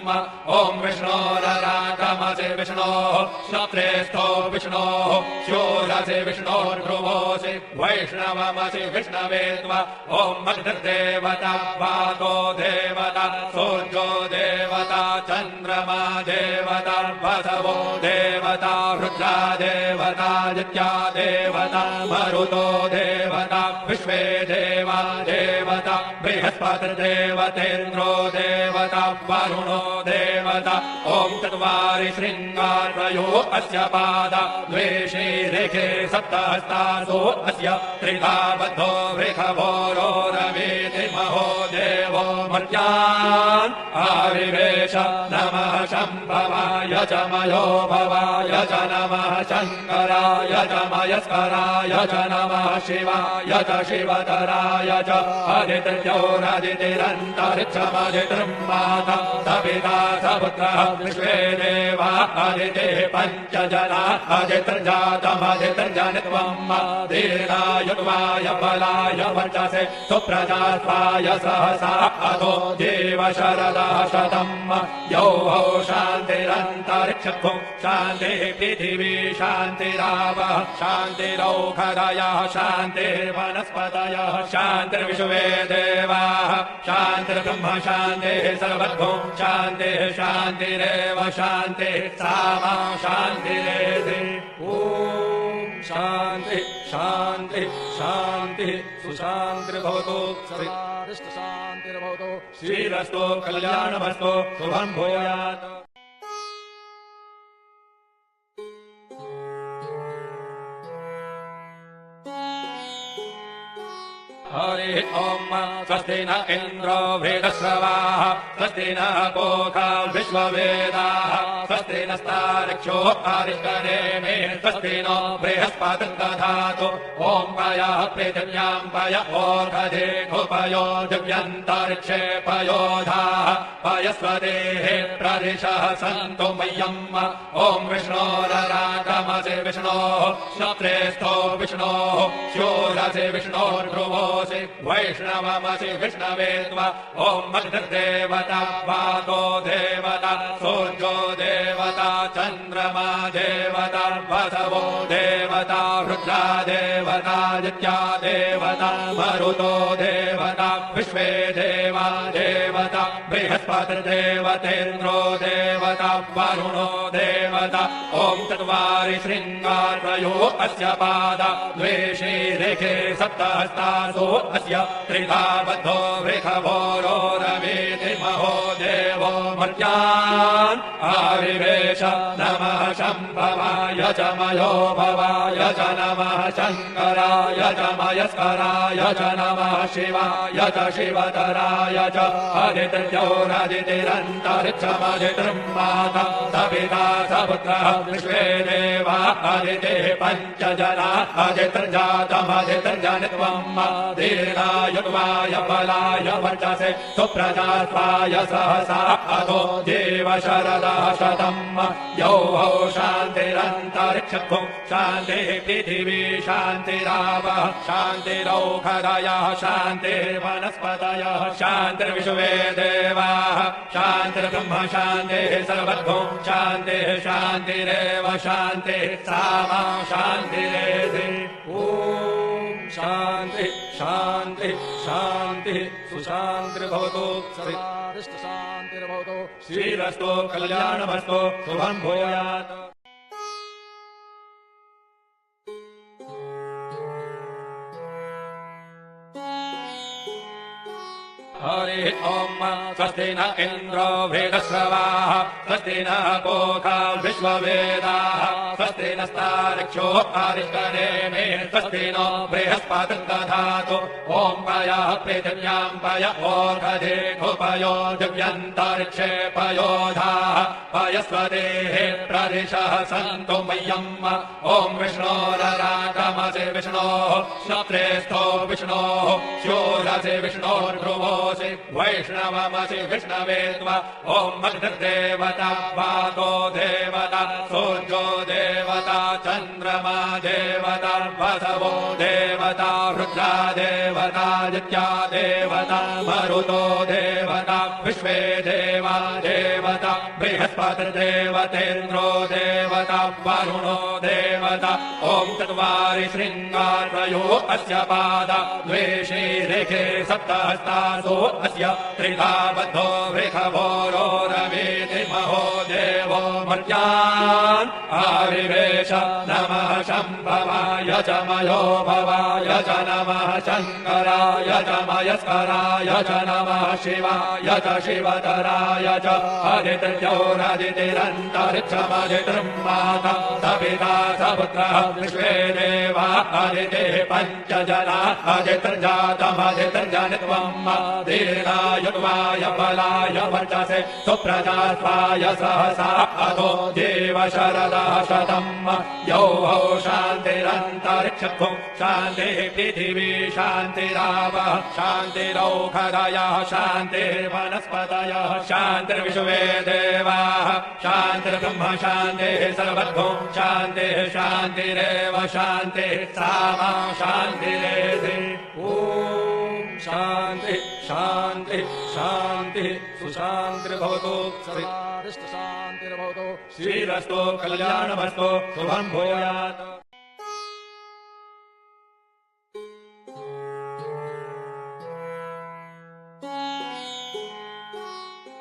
ॐ विष्णोररागमसि विष्णोः श्रोत्रेस्थो विष्णोः शूरसि विष्णोर्भ्रुवोः वैष्णवमसि विष्णवे त्वा ॐ अग्निर्देवता वातो देवता सूर्यो देवता चन्द्रमा देवता वसवो देवता रुद्रा देवता नित्या देवता मरुतो देवता विश्वे देवा देवता बृहस्पतिर्देवतेन्द्रो देवता वरुणो देवता ॐ चत्वारि शृङ्गारयो अस्य पादा द्वे शीरेखे सप्तहस्तासो अस्य त्रिधा बद्धो वृषभोरो रवीति महो देवो मर्त्यान् आविवेश नमः शम्भवाय च मयो भवाय च नमः शङ्कराय च मयस्कराय च नमः शिवाय च शिवतराय च अदितिर्योरदितिरन्तरिक्षमदितिर्माता सपिता सपुत्रः विश्वे देवा अदितिः पञ्चजना अदितिर्जातमदितिर्जनित्वम् दीर्घायुर्वाय बलाय वर्चसे सुप्रजात्वाय सहसा अधो जीव शरदः शतम् यौः शान्तिरन्तरिक्षत्वं शान्तिः पृथिवी शान्तिरावः शान्तिरौषधयः शान्तिर्वनस्पतयः शान्तिर्विश्वे देवाः शान्तिर्ब्रह्म शान्तिः सर्वभूं शान्तिः शान्तिरेव शान्तिः सामा शान्तिरेधि ॐ शान्तिः शान्तिः शान्तिः सुशान्तिर्भवतु शान्तिर्भवतु श्रीरस्तु कल्याणमस्तु शुभं भूयात् हरि ॐ स्वस्ति न इन्द्रो वेदश्रवाः स्वस्ति न पूषा विश्ववेदाः स्वस्ति नस्तार्क्ष्यो अरिष्टनेमिः स्वस्ति नो बृहस्पतिर्दधातु ॐ पयः पृथिव्यां पय ओषधेऽपयो दिव्यन्तरिक्षे पयोधाः पयस्वदेः प्रदिशः सन्तु मह्यम् ॐ विष्णोररागमसि विष्णोः श्रोत्रेस्थो विष्णोः शूरसि विष्णोर्भ्रुवोः वैष्णवमसि विष्णवे त्वा ॐ अग्निर्देवता वातो देवता सूर्यो देवता चन्द्रमा देवता वसवो देवता रुद्रा देवता नित्या देवता मरुतो देवता विश्वे देवा देवता बृहस्पतिर्देवतेन्द्रो देवता वरुणो देवता ॐ चत्वारि शृङ्गारयो अस्य पादा द्वे शीरेखे सप्तहस्तासो अस्य त्रिधा बद्धो वृषभो रवीति महो देवो मर्यान् आविवेश नमः शम्भवाय च मयो भवाय च नमः शङ्कराय च मयस्कराय च नमः शिवाय च शिवतराय च अदितिर्जौरदितिरन्तरिक्षमदितिर्माता सपिता सपुत्रः विश्वे देवा अदितिः पञ्चजना अदितिर्जातमदितिर्जनित्वम् दीर्घायुर्वाय बलाय वर्चसे सुप्रजास्वाय सहसा अधो जीव शरदः शतम् यौः शान्तिरन्तरिक्षभुः शान्तिः पृथिवी शान्तिरावः शान्तिरौषधयः शान्तिर्वनस्पतयः शान्तिर्विश्वे देवाः शान्तिर्ब्रह्म शान्तिः सर्वभूः शान्तिः शान्तिरेव शान्तिः सामा शान्तिरेधि ॐ शान्तिः शान्तिः शान्तिः सुशान्तिर्भवतु शान्तिर्भवतु श्रीरस्तु कल्याणमस्तु शुभं भूयात् हरि ओम स्वस्ति न इन्द्रो वेदश्रवाः स्वस्ति न पूषा विश्ववेदाः स्वस्ति नस्तार्क्ष्यो अरिष्टनेमिः स्वस्ति नो बृहस्पतिर्दधातु ॐ पयः पृथिव्यां पय ओषधीगुपयो दिव्यन्तरिक्षे पयोधाः पयस्वतेः प्रदिशः सन्तु मह्यम् ॐ विष्णोररागमसि विष्णोः श्रोत्रेस्थो विष्णोः शूरसि विष्णोर्ध्रुवोऽसि वैष्णवमसि विष्णवे त्वा ॐ अग्निर्देवता वातो देवता सूर्यो देवता चन्द्रमा देवता वसवो देवता रुद्रा देवता आदित्या देवता मरुतो देवता विश्वे देवा देवता बृहस्पतिर्देवतेन्द्रो देवता वरुणो देवता ॐ चत्वारि शृङ्गारयो अस्य पादा द्वे शीरेखे सप्तहस्तासो अस्य त्रिधा बद्धो वृषभो रवीति महो देवो मर्यान् आविवेश नमः शम्भवाय च मयो भवाय च नमः शङ्कराय च मयस्कराय च नमः शिवाय च शिवतराय च अदितिर्जौरदितिरन्तरिक्षमदितिर्माता सपिता सपुत्रः विश्वे देवा अदितिः पञ्चजना अदितिर्जातमदितिर्जनित्वम् दीर्घायुर्वाय बलाय वर्चसे सुप्रजास्वाय सहसा अधो जीव शरदः शतम् यौः शान्तिरन्तरिक्षभुः शान्तिः पृथिवी शान्तिरावः शान्तिरौषधयः शान्तिर्वनस्पतयः शान्तिर्विश्वे देवाः शान्तिर्ब्रह्म शान्तिः सर्वभूः शान्तिः शान्तिरेव शान्तिः सामा शान्तिरेधि ॐ शान्तिः शान्तिः शान्तिः सुशान्तिर्भवतु शान्तिर्भवतु श्रीरस्तु कल्याणमस्तु शुभं भूयात्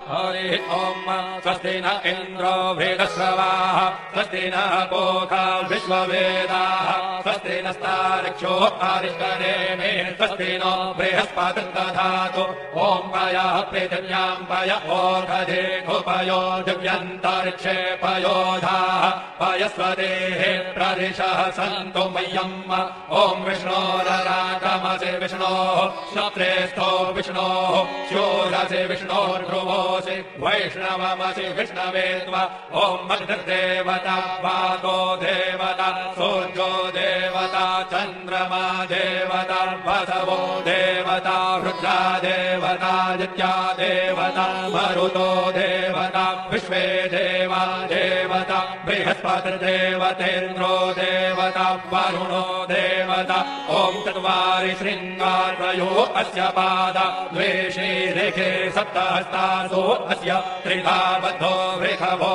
हरि ओम स्वस्ति न इन्द्रो वेदश्रवाः स्वस्ति न पूषा विश्ववेदाः स्वस्ति नस्तार्क्ष्यो अरिष्टनेमिः स्वस्ति नो बृहस्पतिर्दधातु ॐ पयः पृथिव्यां पय ओषधीगुपयो दिव्यन्तरिक्षे पयोधाः पयस्वतेः प्रदिशः सन्तु मह्यम् ॐ विष्णोररागमसि विष्णोः श्रोत्रेस्थो विष्णोः शूरसि विष्णोर्ध्रुवोऽसि वैष्णवमसि विष्णवे त्वा ॐ अग्निर्देवता वातो देवता सूर्यो देवता चन्द्रमा देवता वसवो देवता रुद्रा देवता आदित्या देवता मरुतो देवता विश्वे देवा देवता बृहस्पतिर्देवतेन्द्रो देवता वरुणो देवता ॐ चत्वारि शृङ्गारयो अस्य पादा द्वे शीरेखे सप्तहस्तासो अस्य त्रिधा बद्धो वृषभो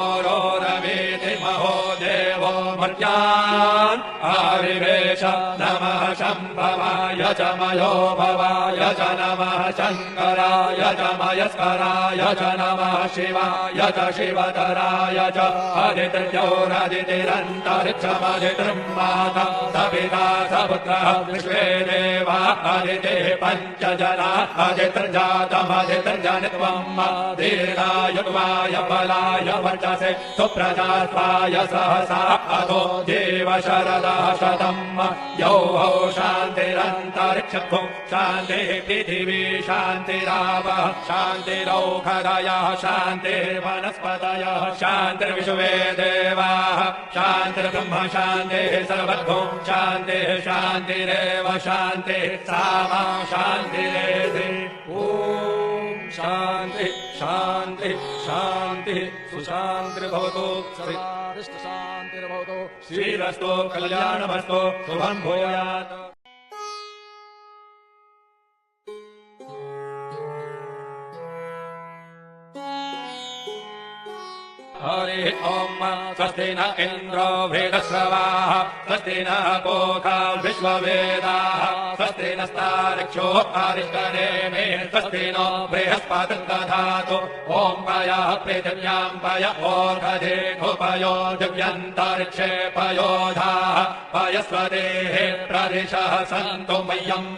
रवीति महो देवो मर्त्यान् आविवेश नमः शम्भवाय च मयो भवाय च नमः शङ्कराय च मयस्कराय च नमः शिवाय च शिवतराय च अदितिर्योरदितिरन्तरिक्षमदितिर्माता सपिता सपुत्रः विश्वे देवा अदितिः पञ्चजना अदितिर्जातमदितिर्जनित्वम् दीर्घायुर्वाय बलाय वर्चसे सुप्रजास्वाय सहसा अधो जीव शरदः शतम् यौः शान्तिरन्तरिक्षभुः शान्तिः पृथिवी शान्तिरावः शान्तिरौषधयः शान्तिर्वनस्पतयः शान्तिर्विश्वे देवाः शान्तिर्ब्रह्म शान्तिः सर्वभुः शान्तिः शान्तिरेव शान्तिः सामा शान्तिरेधि ॐ शान्तिः शान्तिः शान्तिः सुशान्तिर्भवतु शान्तिर्भवतु श्रीरस्तु कल्याणमस्तु शुभं भूयात् हरि ओम स्वस्ति न इन्द्रो वेदश्रवाः स्वस्ति न पूषा विश्ववेदाः स्वस्ति नस्तार्क्ष्यो अरिष्टनेमिः स्वस्ति नो बृहस्पतिर्दधातु ॐ पयः पृथिव्यां पय ओषधेऽपयो दिव्यन्तरिक्षे पयोधाः पयस्वदेः प्रदिशः सन्तु मह्यम्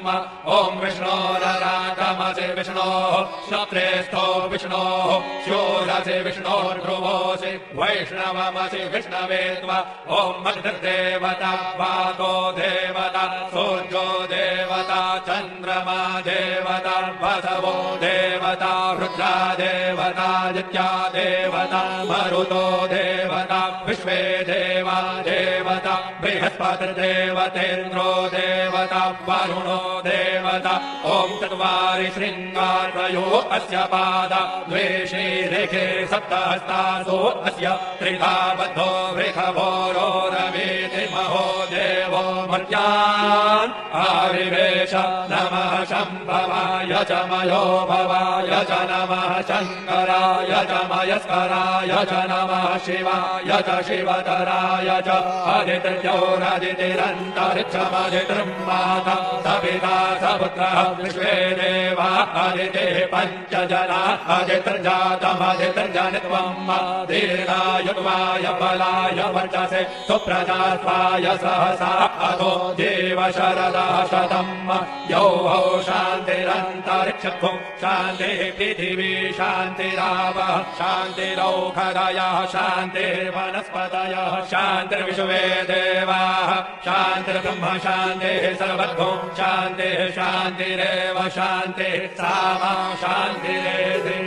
ॐ विष्णोररागमसि विष्णोः श्रोत्रेस्थो विष्णोः शूरसि विष्णोर्ध्रुवो वैष्णवमसि विष्णवे त्वा ॐ मग्निर्देवता वातो देवता सूर्यो देवता चन्द्रमा देवता वसवो देवता रुद्रा देवता नित्या देवता मरुतो देवता विश्वे देवा देवता बृहस्पतिर्देवतेन्द्रो देवता वरुणो देवता ॐ चत्वारि शृङ्गारयो अस्य पादा द्वे शीरेखे सप्तहस्तासु अस्य त्रिधा बद्धो वृषभोरो रवीति महो देवो मर्त्यान् आविवेश नमः शम्भवाय च मयो भवाय च नमः शङ्कराय च मयस्कराय च नमः शिवाय च शिवतराय च अदितिर्योरदितिरन्तरिक्षमदितिर्माता सपिता सपुत्रः विश्वे देवा अदितिः पञ्चजना अदितिर्जातमदितिर्जनित्वम् दीर्घायुर्वाय बलाय वर्चसे सुप्रजास्वाय सहसा अधो जीव शरदः शतम् यौः शान्तिरन्तरिक्षभुः शान्तिः पृथिवी शान्तिरावः शान्तिरौषधयः शान्तिर्वनस्पतयः शान्तिर्विश्वे देवाः शान्तिर्ब्रह्म शान्तिः सर्वभुः शान्तिः शान्तिरेव शान्तिः सामा शान्तिरेधि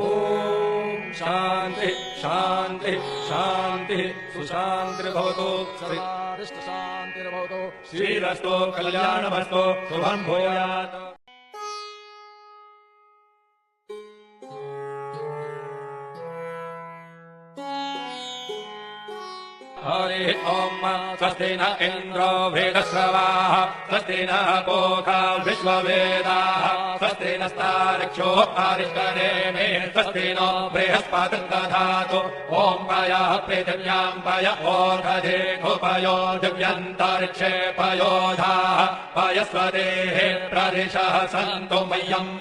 ॐ शान्तिः शान्तिः शान्तिः सुशान्तिर्भवतु शान्तिर्भवतु श्रीरस्तु कल्याणमस्तु शुभं भूयात् हरि ओम स्वस्ति न इन्द्रो वेदश्रवाः स्वस्ति न पूषा विश्ववेदाः स्वस्ति नस्तार्क्ष्यो अरिष्टनेमिः स्वस्ति नो बृहस्पतिर्दधातु ॐ पयः पृथिव्यां पय ओषधेऽपयो दिव्यन्तरिक्षे पयोधाः पयस्वदेः प्रदिशः सन्तु मह्यम्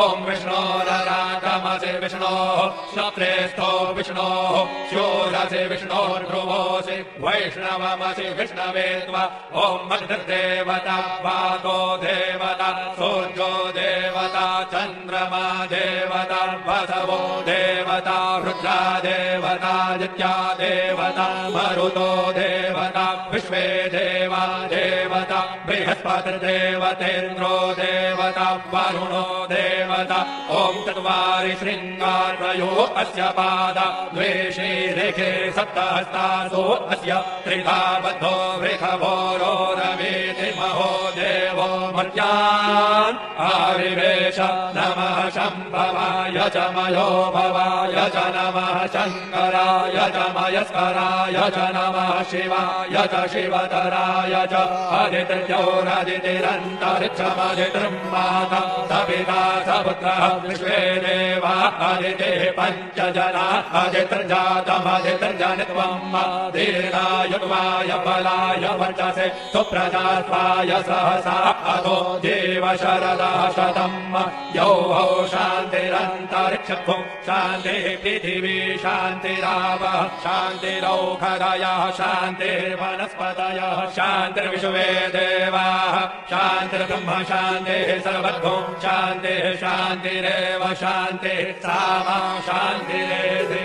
ॐ विष्णोररागमसि विष्णोः श्रोत्रेस्थो विष्णोः शूरसि विष्णोर्ध्रुवो वैष्णवमसि विष्णवे त्वा ॐ मग्निर्देवता वातो देवता सूर्यो देवता चन्द्रमा देवता वसवो देवता रुद्रा देवता नित्या देवता मरुतो देवता विश्वे देवा देवता बृहस्पतिर्देवतेन्द्रो देवता वरुणो देवता ॐ चत्वारि शृङ्गारयो अस्य पादा द्वे शीरेखे सप्तहस्तासु अस्य त्रिधा बद्धो वृषभोरो रवीति महो देवो मर्त्यान् आविवेश नमः शम्भवाय च मयो भवाय च नमः शङ्कराय शङ्कराय च मयस्कराय च नमः शिवाय च शिवतराय च अदितिर्योरदितिरन्तरिक्षमदितिर् माता सविता सपुत्रः विश्वे देवा अदितिः पञ्चजना अदितिर्जातमदितिर्जनित्वम् दीर्घायुर्वाय बलाय वर्चसे सुप्रजात्वाय सहसा अतो जीव शरदः शतम् यौः शान्तिरन्तरिक्षभुं शान्तिः पृथिवी शान्तिरावः शान्तिरौषधयः शान्तिर्वनस्पतयः शान्तिर्विश्वे देवाः शान्तिर्ब्रह्म शान्तिः सर्वभूं शान्तिः शान्तिरेव शान्तिः सामा शान्तिरेधि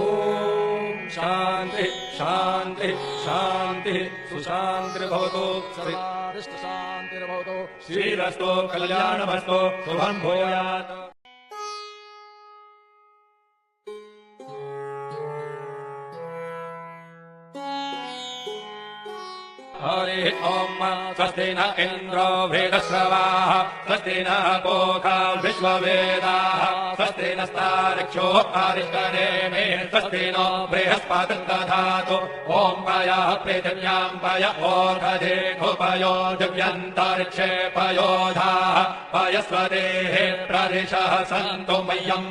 ॐ शान्ति शान्ति शान्तिः सुशान्तिर्भवतु शान्तिर्भवतु श्रीरस्तु कल्याणमस्तु शुभं भूयात् हरि ओम स्वस्ति न इन्द्रो वेदश्रवाः स्वस्ति न पूषा विश्ववेदाः स्वस्ति नस्तार्क्ष्यो अरिष्टनेमिः स्वस्ति नो बृहस्पतिर्दधातु ॐ पयः पृथिव्यां पय ओषधेऽपयो दिव्यन्तरिक्षे पयोधाः पयस्वदेः प्रदिशः सन्तु मह्यम्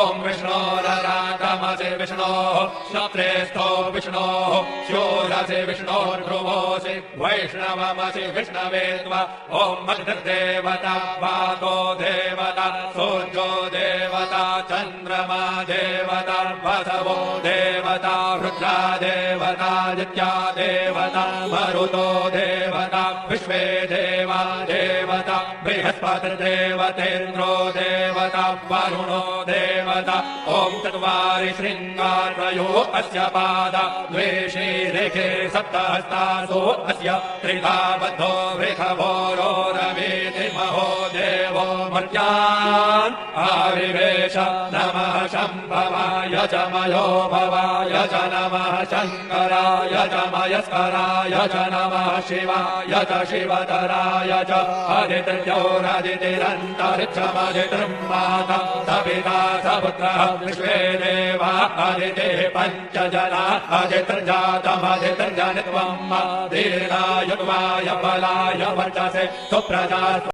ॐ विष्णोररागमसि विष्णोः श्रोत्रेस्थो विष्णोः शूरसि विष्णोर्भ्रुवो वैष्णवमसि विष्णवे त्वा ॐ अग्निर्देवता वातो देवता सूर्यो देवता चन्द्रमा देवता वसवो देवता रुद्रा देवता दित्या देवता मरुतो देवता विश्वे देवा देवता बृहस्पतिर्देवतेन्द्रो देवता वरुणो देवता ॐ चत्वारि शृङ्गारयो अस्य पादा द्वे शीरेखे सप्तहस्तासु अस्य त्रिधा बद्धो वृषभोरो रवीति महो देवो मर्त्यान् आविवेश नमः शम्भवाय च मयो भवाय च नमः शङ्कराय च मयस्कराय च नमः शिवाय च शिवतराय च अदितिर्योरदितिरन्तरिक्षमदितिर् माता सविता सपुत्रः विश्वे देवा अदितिः पञ्चजना अदितिर्जातमदितिर्जनित्वम् दीर्घायुर्वाय बलाय वर्चसे सुप्रजा